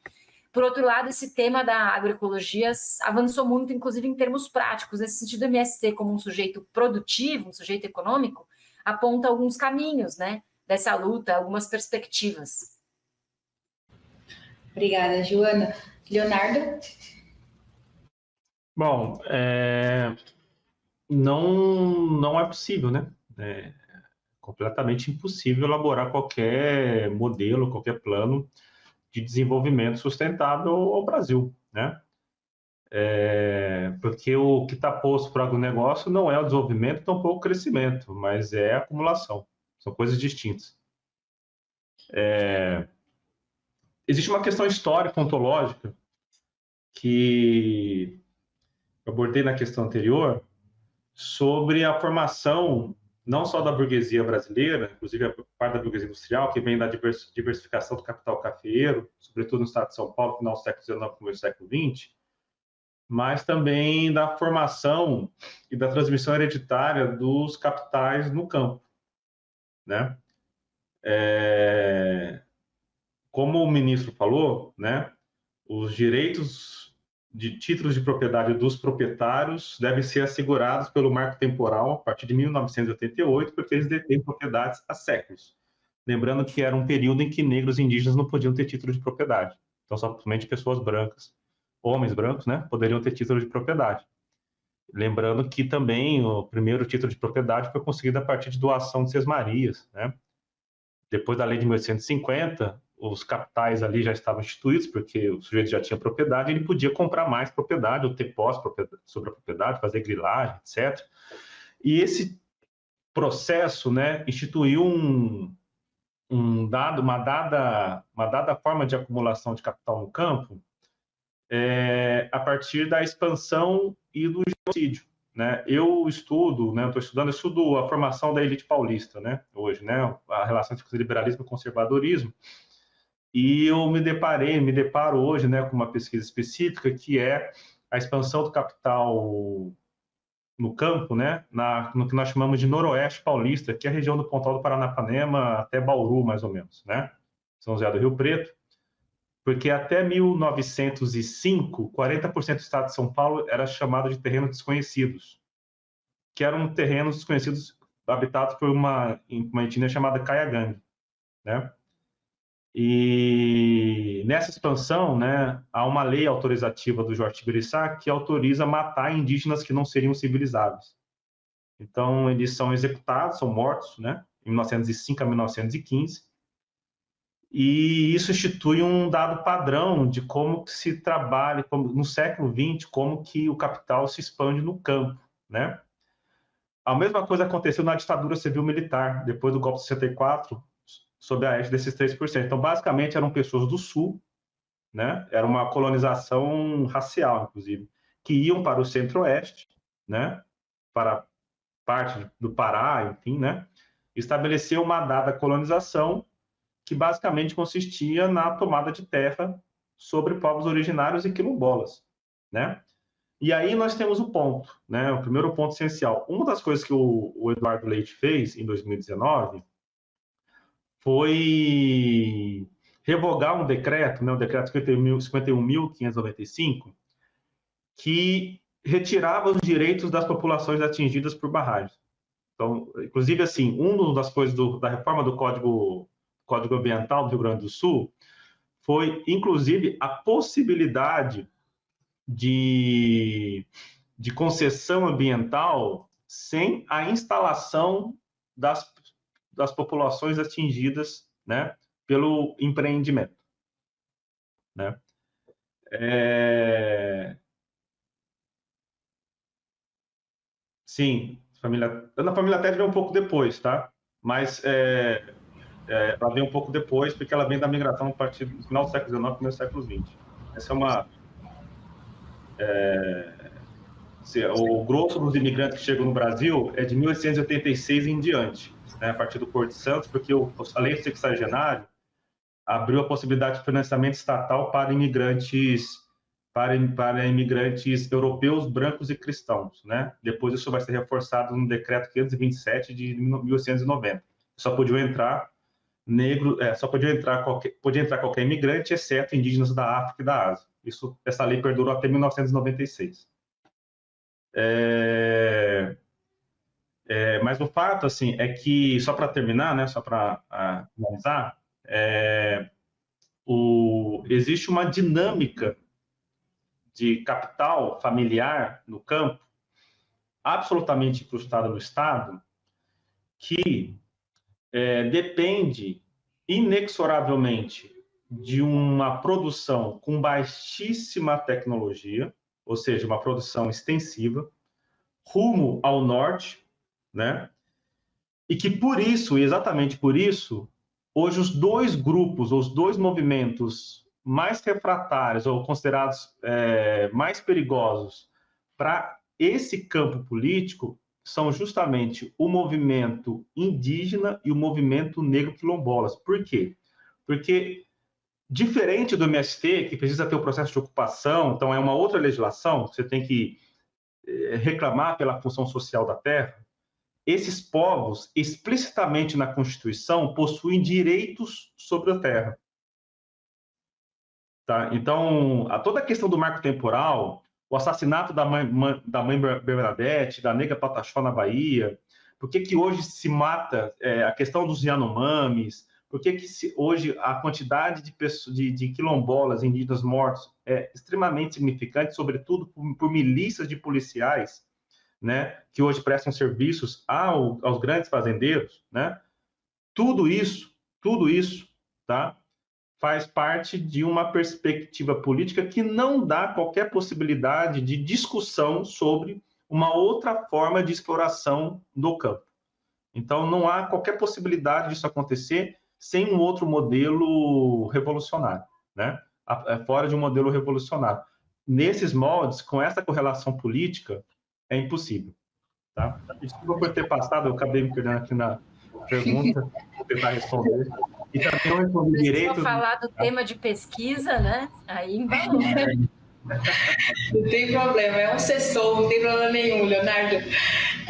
Por outro lado, esse tema da agroecologia avançou muito, inclusive em termos práticos. Nesse sentido, o MST, como um sujeito produtivo, um sujeito econômico, aponta alguns caminhos, né, dessa luta, algumas perspectivas. Obrigada, Joana. Leonardo? Bom, não é possível, né? É completamente impossível elaborar qualquer modelo, qualquer plano de desenvolvimento sustentável ao Brasil, né? Porque o que está posto para o agronegócio não é o desenvolvimento, tampouco o crescimento, mas é a acumulação. São coisas distintas. Existe uma questão histórica, ontológica, que eu abordei na questão anterior, sobre a formação não só da burguesia brasileira, inclusive a parte da burguesia industrial, que vem da diversificação do capital cafeeiro, sobretudo no estado de São Paulo, final do século XIX, começo do século XX, mas também da formação e da transmissão hereditária dos capitais no campo, né? Como o ministro falou, né, os direitos de títulos de propriedade dos proprietários devem ser assegurados pelo marco temporal a partir de 1988, porque eles detêm propriedades há séculos. Lembrando que era um período em que negros e indígenas não podiam ter título de propriedade. Então, somente pessoas brancas, homens brancos, né, poderiam ter título de propriedade. Lembrando que também o primeiro título de propriedade foi conseguido a partir de doação de Sesmarias, né? Depois da lei de 1850, os capitais ali já estavam instituídos, porque o sujeito já tinha propriedade, ele podia comprar mais propriedade, ou ter posse sobre a propriedade, fazer grilagem, etc. E esse processo, né, instituiu uma dada forma de acumulação de capital no campo, a partir da expansão e do genocídio, né? Eu estudo a formação da elite paulista, né, hoje, né, a relação entre liberalismo e conservadorismo, e eu me deparo hoje, né, com uma pesquisa específica que é a expansão do capital no campo, né, no que nós chamamos de Noroeste Paulista, que é a região do Pontal do Paranapanema até Bauru, mais ou menos, né, São José do Rio Preto, porque até 1905, 40% do estado de São Paulo era chamado de terrenos desconhecidos, que eram terrenos desconhecidos habitados por uma etnia chamada Caiagangue, né? E nessa expansão, né, há uma lei autorizativa do Jorge Tibiriçá que autoriza matar indígenas que não seriam civilizáveis. Então, eles são executados, são mortos, né, em 1905 a 1915, e isso institui um dado padrão de como que se trabalha, no século XX, como que o capital se expande no campo, né? A mesma coisa aconteceu na ditadura civil-militar, depois do golpe de 64, sob a égide desses 3%. Então, basicamente, eram pessoas do Sul, né? Era uma colonização racial, inclusive, que iam para o Centro-Oeste, né? Para parte do Pará, enfim, né? Estabeleceu uma dada colonização que basicamente consistia na tomada de terra sobre povos originários e quilombolas, né? E aí nós temos o ponto, né? O primeiro ponto essencial. Uma das coisas que o Eduardo Leite fez em 2019 foi revogar um decreto, né? O decreto 51.595, que retirava os direitos das populações atingidas por barragens. Então, inclusive, assim, uma das coisas da reforma do Código Ambiental do Rio Grande do Sul foi, inclusive, a possibilidade de concessão ambiental sem a instalação das populações atingidas, né, pelo empreendimento, né? Sim, a família Ted veio um pouco depois, tá? Mas ela vem um pouco depois, porque ela vem da migração a partir do final do século XIX, começo do século XX. Essa é uma... o grosso dos imigrantes que chegam no Brasil é de 1886 em diante, né, a partir do Porto de Santos, porque a lei sexagenária abriu a possibilidade de financiamento estatal para imigrantes para imigrantes europeus, brancos e cristãos, né? Depois isso vai ser reforçado no decreto 527 de 1890. Só podiam entrar podia entrar qualquer imigrante, exceto indígenas da África e da Ásia. Essa lei perdurou até 1996. Mas o fato, assim, é que, só para terminar, né, só para finalizar, existe uma dinâmica de capital familiar no campo, absolutamente incrustada no Estado, que depende inexoravelmente de uma produção com baixíssima tecnologia, ou seja, uma produção extensiva, rumo ao norte, né? E que por isso, exatamente por isso, hoje os dois grupos, os dois movimentos mais refratários ou considerados mais perigosos para esse campo político são justamente o movimento indígena e o movimento negro quilombolas. Por quê? Porque, diferente do MST, que precisa ter o processo de ocupação, então é uma outra legislação, você tem que reclamar pela função social da terra, esses povos, explicitamente na Constituição, possuem direitos sobre a terra. Tá? Então, toda a questão do marco temporal, o assassinato da mãe Bernadette, da nega Pataxó na Bahia, por que hoje se mata a questão dos Yanomamis, por que hoje a quantidade de quilombolas indígenas mortos é extremamente significante, sobretudo por milícias de policiais, né, que hoje prestam serviços aos grandes fazendeiros, né? Tudo isso, tá, faz parte de uma perspectiva política que não dá qualquer possibilidade de discussão sobre uma outra forma de exploração do campo. Então, não há qualquer possibilidade disso acontecer sem um outro modelo revolucionário, né? Fora de um modelo revolucionário. Nesses moldes, com essa correlação política, é impossível. Tá? Desculpa por ter passado, eu acabei me perdendo aqui na pergunta, vou tentar responder. E também não respondi direito. Falar do tema de pesquisa, né? Aí embalou. Não tem problema, é um sextou, não tem problema nenhum, Leonardo.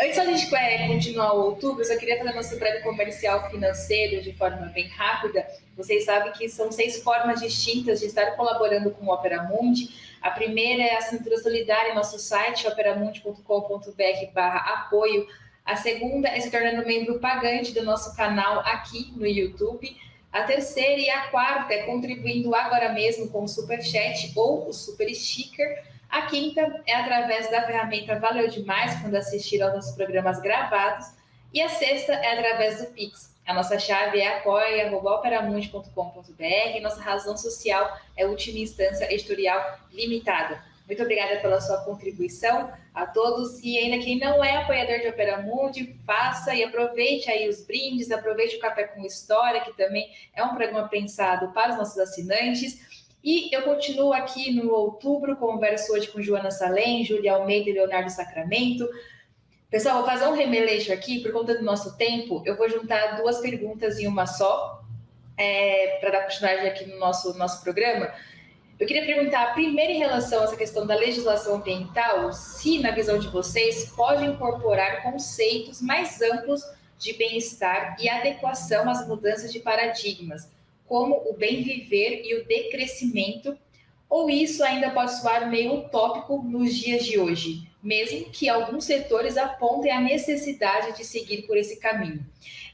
Antes da gente continuar o outubro, eu só queria fazer nosso breve comercial financeiro de forma bem rápida. Vocês sabem que são 6 formas distintas de estar colaborando com o Opera Mundi. A primeira é a assinatura solidária em nosso site, operamundi.com.br/apoio. A segunda é se tornando membro pagante do nosso canal aqui no YouTube. A terceira e a quarta é contribuindo agora mesmo com o Superchat ou o Super Sticker. A quinta é através da ferramenta Valeu Demais, quando assistir aos nossos programas gravados. E a sexta é através do Pix. A nossa chave é apoia@operamundi.com.br. Nossa razão social é Última Instância Editorial Limitada. Muito obrigada pela sua contribuição a todos. E ainda quem não é apoiador de Opera Mundi, faça e aproveite aí os brindes, aproveite o Café com História, que também é um programa pensado para os nossos assinantes. E eu continuo aqui no outubro, converso hoje com Joana Salem, Júlia Almeida e Leonardo Sacramento. Pessoal, vou fazer um remeleixo aqui, por conta do nosso tempo, eu vou juntar 2 perguntas em uma só, para dar continuidade aqui no nosso programa. Eu queria perguntar, primeiro, em relação a essa questão da legislação ambiental, se, na visão de vocês, pode incorporar conceitos mais amplos de bem-estar e adequação às mudanças de paradigmas, como o bem viver e o decrescimento, ou isso ainda pode soar meio utópico nos dias de hoje, mesmo que alguns setores apontem a necessidade de seguir por esse caminho.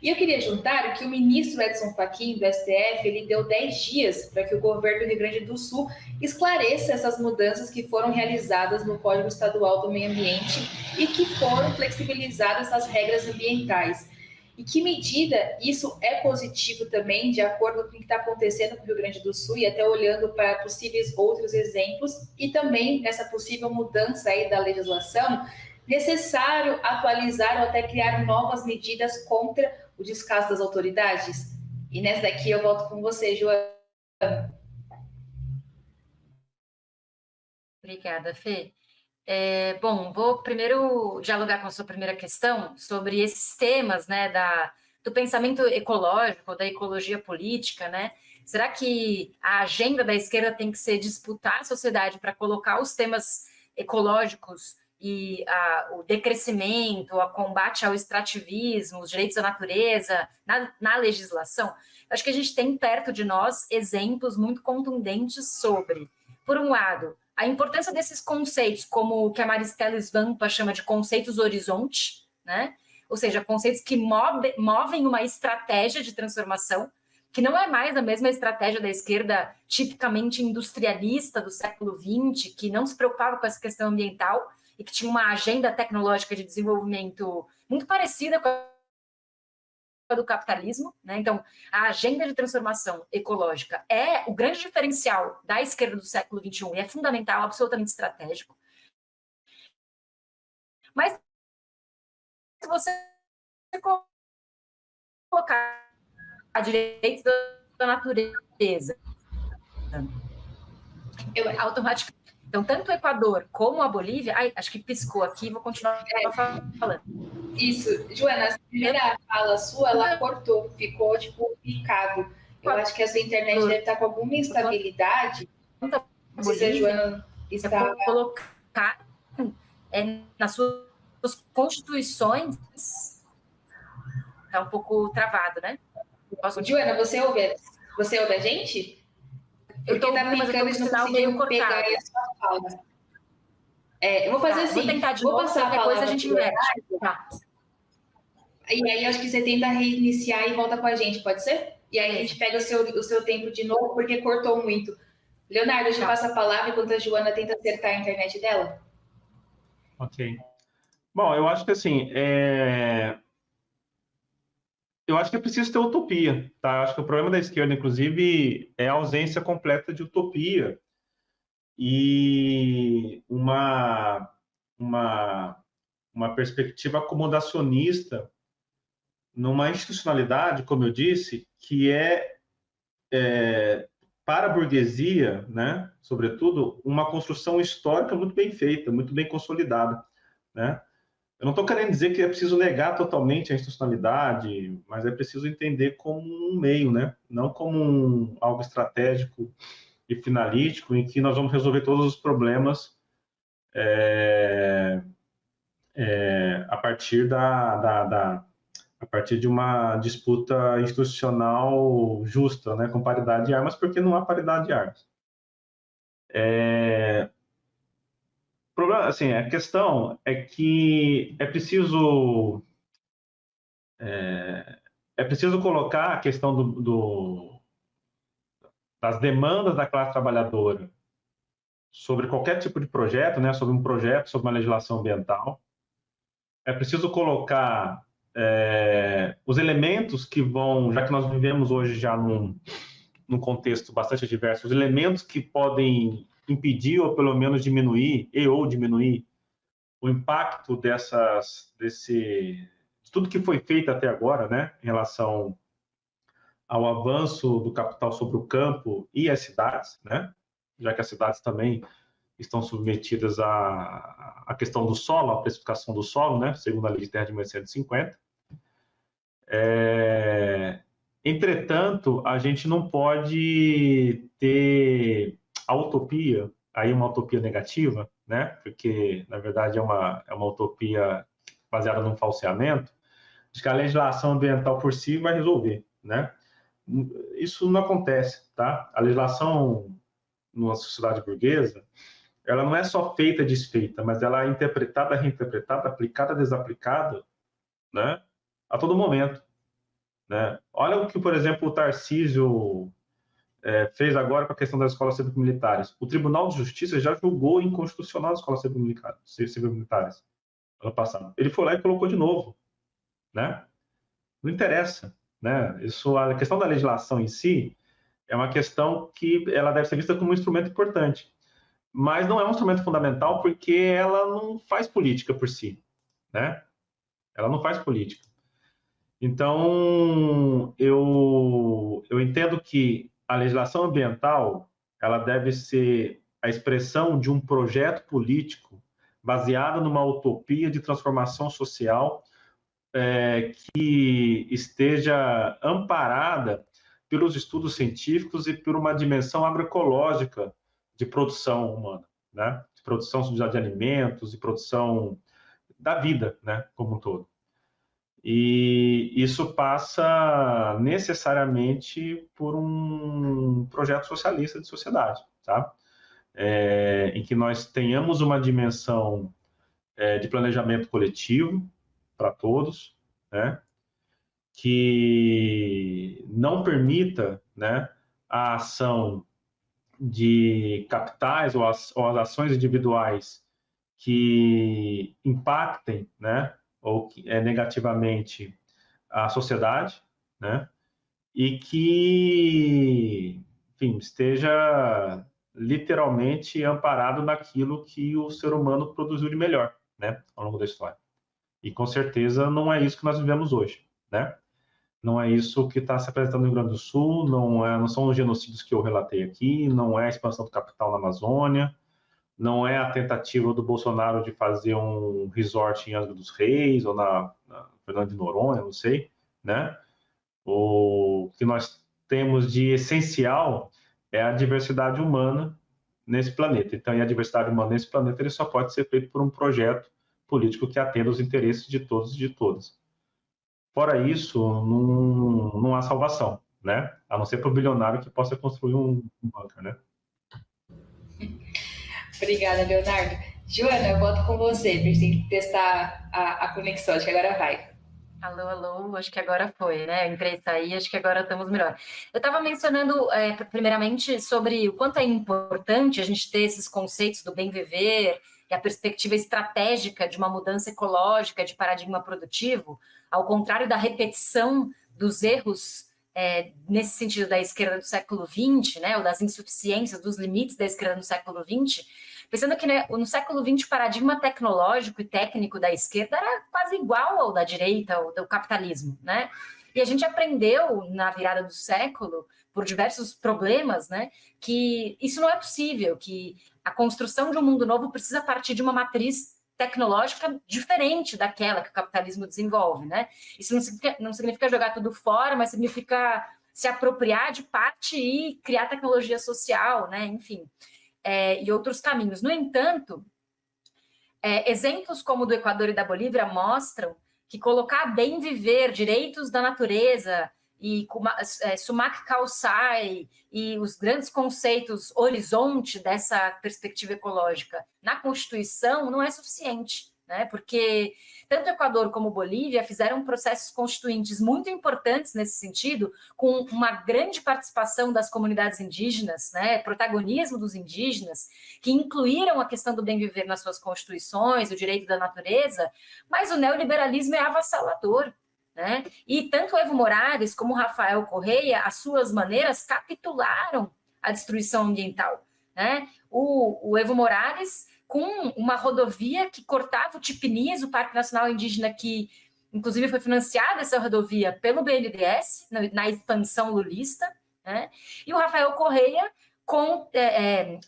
E eu queria juntar que o ministro Edson Fachin, do STF, ele deu 10 dias para que o governo do Rio Grande do Sul esclareça essas mudanças que foram realizadas no Código Estadual do Meio Ambiente e que foram flexibilizadas as regras ambientais. E que medida isso é positivo também, de acordo com o que está acontecendo no Rio Grande do Sul, e até olhando para possíveis outros exemplos, e também nessa possível mudança aí da legislação, necessário atualizar ou até criar novas medidas contra o descaso das autoridades? E nessa daqui eu volto com você, Joana. Obrigada, Fê. Bom, vou primeiro dialogar com a sua primeira questão sobre esses temas, né, do pensamento ecológico, da ecologia política, né, Será que a agenda da esquerda tem que ser disputar a sociedade para colocar os temas ecológicos e o decrescimento, o combate ao extrativismo, os direitos da natureza na legislação? Acho que a gente tem perto de nós exemplos muito contundentes sobre, por um lado, a importância desses conceitos, como o que a Maristela Svampa chama de conceitos horizonte, né? Ou seja, conceitos que movem uma estratégia de transformação, que não é mais a mesma estratégia da esquerda tipicamente industrialista do século XX, que não se preocupava com essa questão ambiental e que tinha uma agenda tecnológica de desenvolvimento muito parecida com a do capitalismo, né? Então, a agenda de transformação ecológica é o grande diferencial da esquerda do século XXI e é fundamental, absolutamente estratégico. Mas se você colocar a direitos da natureza, automaticamente. Então, tanto o Equador como a Bolívia... Ai, acho que piscou aqui, vou continuar falando. Isso. Joana, a primeira fala sua, ela cortou, ficou, tipo, picado. Eu acho que a sua internet deve estar com alguma instabilidade. Não sei se a Joana está... colocar nas suas constituições... Está um pouco travado, né? Joana, você ouve a gente? Porque tá picando e não conseguiu pegar a sua fala. Eu vou fazer assim. Vou tentar de novo, passar qualquer coisa a gente inverte. Tá. E aí, acho que você tenta reiniciar e volta com a gente, pode ser? E aí a gente pega o seu tempo de novo, porque cortou muito. Leonardo, eu te passo a palavra enquanto a Joana tenta acertar a internet dela. Ok. Bom, eu acho que assim, eu acho que é preciso ter utopia, tá? Eu acho que o problema da esquerda, inclusive, é a ausência completa de utopia e uma perspectiva acomodacionista numa institucionalidade, como eu disse, que para a burguesia, né, sobretudo, uma construção histórica muito bem feita, muito bem consolidada, né? Eu não estou querendo dizer que é preciso negar totalmente a institucionalidade, mas é preciso entender como um meio, né? Não como algo estratégico e finalístico em que nós vamos resolver todos os problemas a partir a partir de uma disputa institucional justa, né? Com paridade de armas, porque não há paridade de armas. Assim, a questão é que é preciso colocar a questão das demandas da classe trabalhadora sobre qualquer tipo de projeto, né, sobre um projeto, sobre uma legislação ambiental. É preciso colocar os elementos que vão, já que nós vivemos hoje já num contexto bastante diverso, os elementos que podem impedir ou pelo menos diminuir o impacto de tudo que foi feito até agora, né, em relação ao avanço do capital sobre o campo e as cidades, né, já que as cidades também estão submetidas à questão do solo, à precificação do solo, né, segundo a Lei de Terra de 1950. Entretanto, a gente não pode ter a utopia, aí uma utopia negativa, né? Porque, na verdade, é uma utopia baseada num falseamento, de que a legislação ambiental por si vai resolver, né? Isso não acontece, tá? A legislação numa sociedade burguesa, ela não é só feita e desfeita, mas ela é interpretada, reinterpretada, aplicada, desaplicada, né? A todo momento. Né? Olha o que, por exemplo, o Tarcísio fez agora com a questão das escolas cívico-militares. O Tribunal de Justiça já julgou inconstitucional as escolas cívico-militares ano passado. Ele foi lá e colocou de novo. Né? Não interessa. Né? A questão da legislação em si é uma questão que ela deve ser vista como um instrumento importante. Mas não é um instrumento fundamental porque ela não faz política por si. Né? Ela não faz política. Então, eu entendo que a legislação ambiental ela deve ser a expressão de um projeto político baseado numa utopia de transformação social que esteja amparada pelos estudos científicos e por uma dimensão agroecológica de produção humana, né? De produção de alimentos, de produção da vida, né, como um todo. E isso passa necessariamente por um projeto socialista de sociedade, tá? Em que nós tenhamos uma dimensão de planejamento coletivo para todos, né? Que não permita, né, a ação de capitais ou as ações individuais que impactem, né, ou negativamente a sociedade, né, e que, enfim, esteja literalmente amparado naquilo que o ser humano produziu de melhor, né, ao longo da história. E com certeza não é isso que nós vivemos hoje, né? Não é isso que está se apresentando no Rio Grande do Sul, não são os genocídios que eu relatei aqui, não é a expansão do capital na Amazônia, não é a tentativa do Bolsonaro de fazer um resort em Angra dos Reis ou na Fernando de Noronha, não sei, né? O que nós temos de essencial é a diversidade humana nesse planeta. Então, e a diversidade humana nesse planeta ele só pode ser feito por um projeto político que atenda os interesses de todos e de todas. Fora isso, não há salvação, né? A não ser para o bilionário que possa construir um bunker, né? Obrigada, Leonardo. Joana, eu volto com você, porque a gente tem que testar a conexão, acho que agora vai. Alô, alô, acho que agora foi, né? Eu entrei e saí, acho que agora estamos melhor. Eu estava mencionando, primeiramente, sobre o quanto é importante a gente ter esses conceitos do bem viver e a perspectiva estratégica de uma mudança ecológica, de paradigma produtivo, ao contrário da repetição dos erros nesse sentido da esquerda do século XX, né, ou das insuficiências, dos limites da esquerda no século XX, pensando que, né, no século XX o paradigma tecnológico e técnico da esquerda era quase igual ao da direita, ou do capitalismo, né? E a gente aprendeu na virada do século, por diversos problemas, né, que isso não é possível, que a construção de um mundo novo precisa partir de uma matriz tecnológica diferente daquela que o capitalismo desenvolve, né? Isso não significa jogar tudo fora, mas significa se apropriar de parte e criar tecnologia social, né? Enfim, e outros caminhos. No entanto, exemplos como o do Equador e da Bolívia mostram que colocar bem viver, direitos da natureza, e Sumac Calçai e os grandes conceitos horizonte dessa perspectiva ecológica na Constituição não é suficiente, né? Porque tanto o Equador como Bolívia fizeram processos constituintes muito importantes nesse sentido, com uma grande participação das comunidades indígenas, né? Protagonismo dos indígenas, que incluíram a questão do bem viver nas suas constituições, o direito da natureza, mas o neoliberalismo é avassalador. Né? E tanto o Evo Morales como o Rafael Correia, às suas maneiras, capitularam a destruição ambiental. Né? O Evo Morales, com uma rodovia que cortava o Tipinis, o Parque Nacional Indígena, que inclusive foi financiada essa rodovia pelo BNDES, na expansão lulista, né? E o Rafael Correia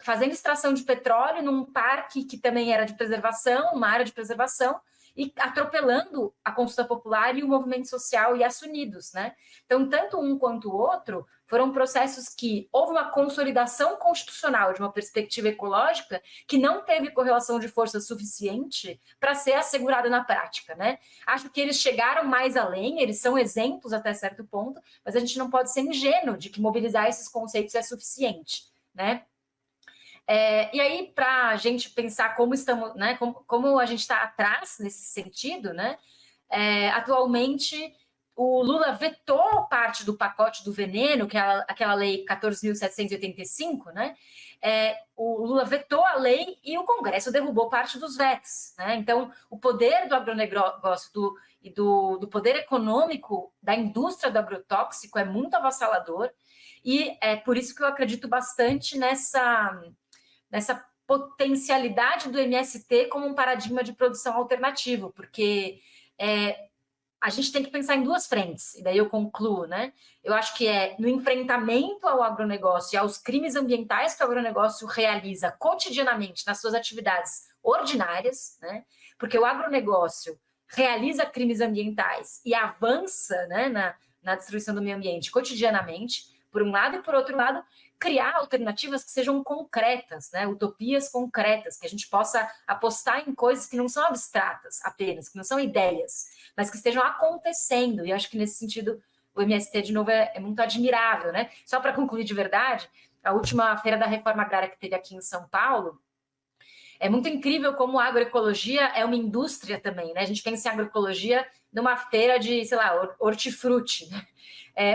fazendo extração de petróleo num parque que também era de preservação, uma área de preservação, e atropelando a consulta popular e o movimento social e as Unidos, né? Então, tanto um quanto o outro foram processos que houve uma consolidação constitucional de uma perspectiva ecológica que não teve correlação de força suficiente para ser assegurada na prática, né? Acho que eles chegaram mais além, eles são exemplos até certo ponto, mas a gente não pode ser ingênuo de que mobilizar esses conceitos é suficiente, né? E aí, para a gente pensar como estamos, né, como a gente está atrás nesse sentido, né, atualmente o Lula vetou parte do pacote do veneno, que é aquela lei 14.785, né? O Lula vetou a lei e o Congresso derrubou parte dos vetos, né? Então, o poder do agronegócio e do poder econômico da indústria do agrotóxico é muito avassalador, e é por isso que eu acredito bastante nessa potencialidade do MST como um paradigma de produção alternativo, porque a gente tem que pensar em duas frentes, e daí eu concluo, né? Eu acho que no enfrentamento ao agronegócio e aos crimes ambientais que o agronegócio realiza cotidianamente nas suas atividades ordinárias, né? Porque o agronegócio realiza crimes ambientais e avança, né, na destruição do meio ambiente cotidianamente, por um lado, e por outro lado, criar alternativas que sejam concretas, né? Utopias concretas, que a gente possa apostar em coisas que não são abstratas apenas, que não são ideias, mas que estejam acontecendo. E acho que nesse sentido o MST, de novo, é muito admirável, né? Só para concluir de verdade, a última Feira da Reforma Agrária que teve aqui em São Paulo, é muito incrível como a agroecologia é uma indústria também, né? A gente pensa em agroecologia numa feira de, sei lá, hortifruti, né?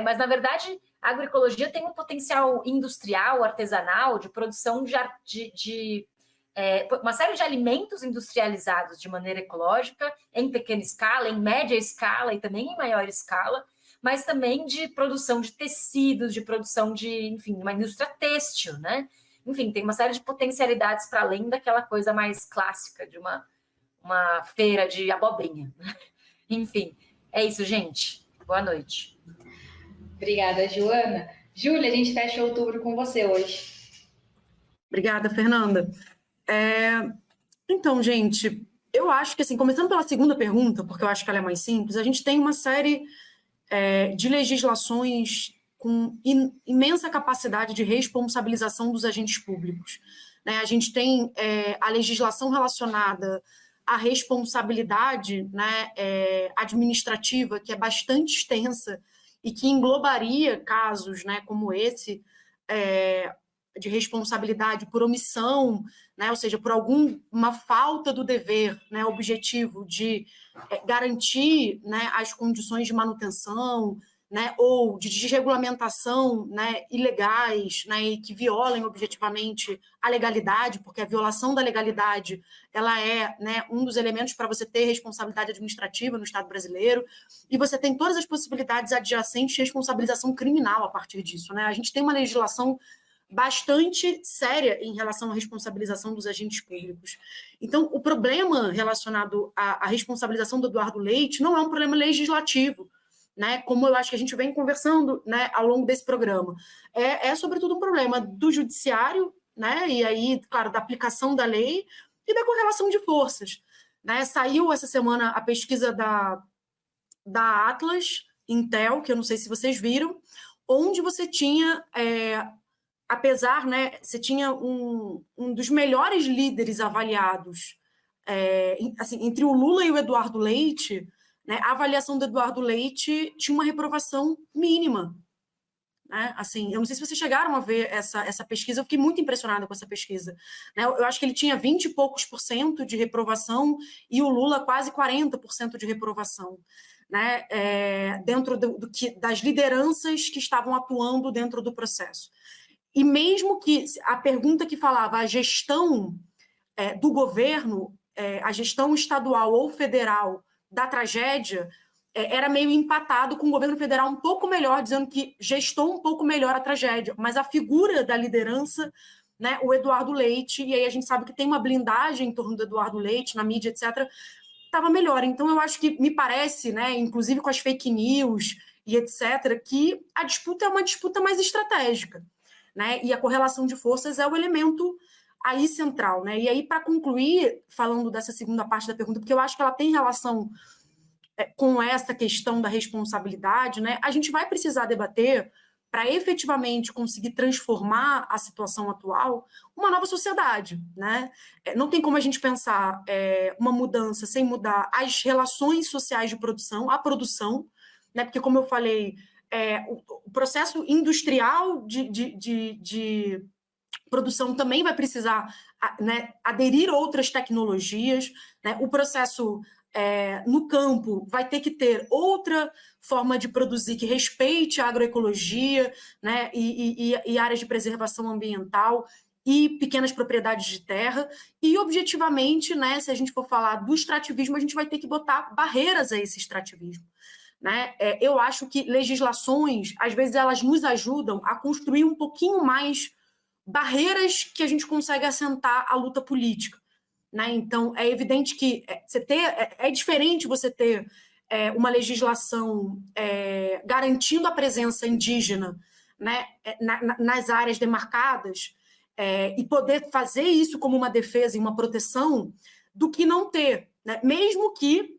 Mas, na verdade, a agroecologia tem um potencial industrial, artesanal, de produção de uma série de alimentos industrializados de maneira ecológica, em pequena escala, em média escala e também em maior escala, mas também de produção de tecidos, de produção de, enfim, uma indústria têxtil, né? Enfim, tem uma série de potencialidades para além daquela coisa mais clássica de uma feira de abobrinha. Enfim, é isso, gente. Boa noite. Obrigada, Joana. Júlia, a gente fecha outubro com você hoje. Obrigada, Fernanda. Então, gente, eu acho que, assim, começando pela segunda pergunta, porque eu acho que ela é mais simples, a gente tem uma série de legislações com imensa capacidade de responsabilização dos agentes públicos, né? A gente tem a legislação relacionada à responsabilidade, né, administrativa, que é bastante extensa e que englobaria casos, né, como esse, de responsabilidade por omissão, né, ou seja, por alguma falta do dever, né, objetivo de garantir, né, as condições de manutenção, né, ou de desregulamentação, né, ilegais, né, e que violem objetivamente a legalidade, porque a violação da legalidade ela é, né, um dos elementos para você ter responsabilidade administrativa no Estado brasileiro, e você tem todas as possibilidades adjacentes de responsabilização criminal a partir disso, né? A gente tem uma legislação bastante séria em relação à responsabilização dos agentes públicos. Então, o problema relacionado à responsabilização do Eduardo Leite não é um problema legislativo, né, como eu acho que a gente vem conversando, né, ao longo desse programa. É sobretudo um problema do judiciário, né, e aí, claro, da aplicação da lei e da correlação de forças, né? Saiu essa semana a pesquisa da Atlas Intel, que eu não sei se vocês viram, onde você tinha, apesar, né, você tinha um dos melhores líderes avaliados, assim, entre o Lula e o Eduardo Leite, né, a avaliação do Eduardo Leite tinha uma reprovação mínima, né? Assim, eu não sei se vocês chegaram a ver essa pesquisa, eu fiquei muito impressionada com essa pesquisa, né? Eu acho que ele tinha 20 e poucos % de reprovação e o Lula quase 40% de reprovação, né? Dentro das lideranças que estavam atuando dentro do processo. E mesmo que a pergunta que falava a gestão do governo, a gestão estadual ou federal da tragédia, era meio empatado com o governo federal um pouco melhor, dizendo que gestou um pouco melhor a tragédia, mas a figura da liderança, né, o Eduardo Leite, e aí a gente sabe que tem uma blindagem em torno do Eduardo Leite, na mídia, etc., estava melhor. Então, eu acho que me parece, né, inclusive com as fake news e etc., que a disputa é uma disputa mais estratégica, né, e a correlação de forças é o elemento aí central, né? E aí, para concluir, falando dessa segunda parte da pergunta, porque eu acho que ela tem relação com essa questão da responsabilidade, né? A gente vai precisar debater, para efetivamente conseguir transformar a situação atual, uma nova sociedade, né? Não tem como a gente pensar uma mudança sem mudar as relações sociais de produção, a produção, né? Porque, como eu falei, o processo industrial de produção também vai precisar, né, aderir a outras tecnologias, né? O processo no campo vai ter que ter outra forma de produzir que respeite a agroecologia, né, e áreas de preservação ambiental e pequenas propriedades de terra, e objetivamente, né, se a gente for falar do extrativismo, a gente vai ter que botar barreiras a esse extrativismo, né? Eu acho que legislações, às vezes, elas nos ajudam a construir um pouquinho mais barreiras que a gente consegue assentar a luta política, né? Então, é evidente que é diferente você ter uma legislação garantindo a presença indígena, né, nas áreas demarcadas, e poder fazer isso como uma defesa e uma proteção, do que não ter, né? Mesmo que,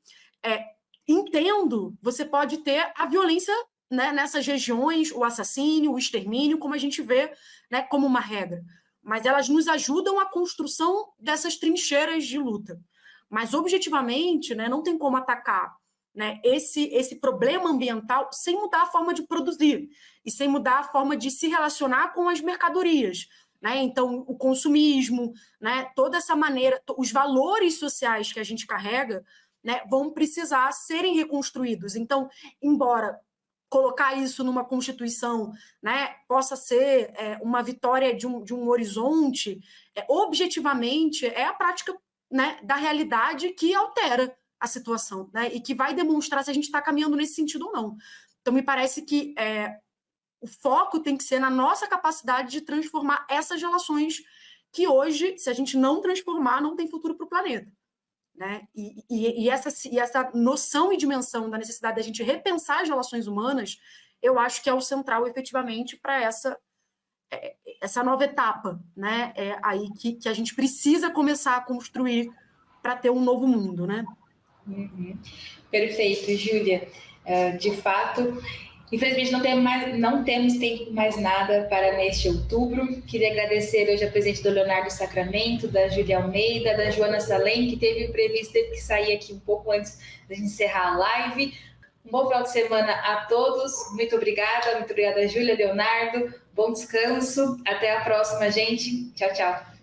entendo, você pode ter a violência né, nessas regiões o assassínio, o extermínio, como a gente vê, né, como uma regra. Mas elas nos ajudam à construção dessas trincheiras de luta. Mas, objetivamente, né, não tem como atacar, né, esse problema ambiental sem mudar a forma de produzir e sem mudar a forma de se relacionar com as mercadorias. Né? Então, o consumismo, né, toda essa maneira, os valores sociais que a gente carrega, né, vão precisar serem reconstruídos. Então, embora colocar isso numa Constituição, né, possa ser uma vitória de um horizonte, objetivamente é a prática, né, da realidade que altera a situação, né, e que vai demonstrar se a gente está caminhando nesse sentido ou não. Então, me parece que o foco tem que ser na nossa capacidade de transformar essas relações que hoje, se a gente não transformar, não tem futuro para o planeta. Né? E essa noção e dimensão da necessidade da gente repensar as relações humanas, eu acho que é o central, efetivamente, para essa nova etapa, né? É aí que a gente precisa começar a construir para ter um novo mundo, né? Uhum. Perfeito, Júlia. De fato, infelizmente não temos tempo mais nada para neste outubro. Queria agradecer hoje a presença do Leonardo Sacramento, da Júlia Almeida, da Joana Salem, que teve que sair aqui um pouco antes de encerrar a live. Um bom final de semana a todos. Muito obrigada, Júlia, Leonardo. Bom descanso. Até a próxima, gente. Tchau, tchau.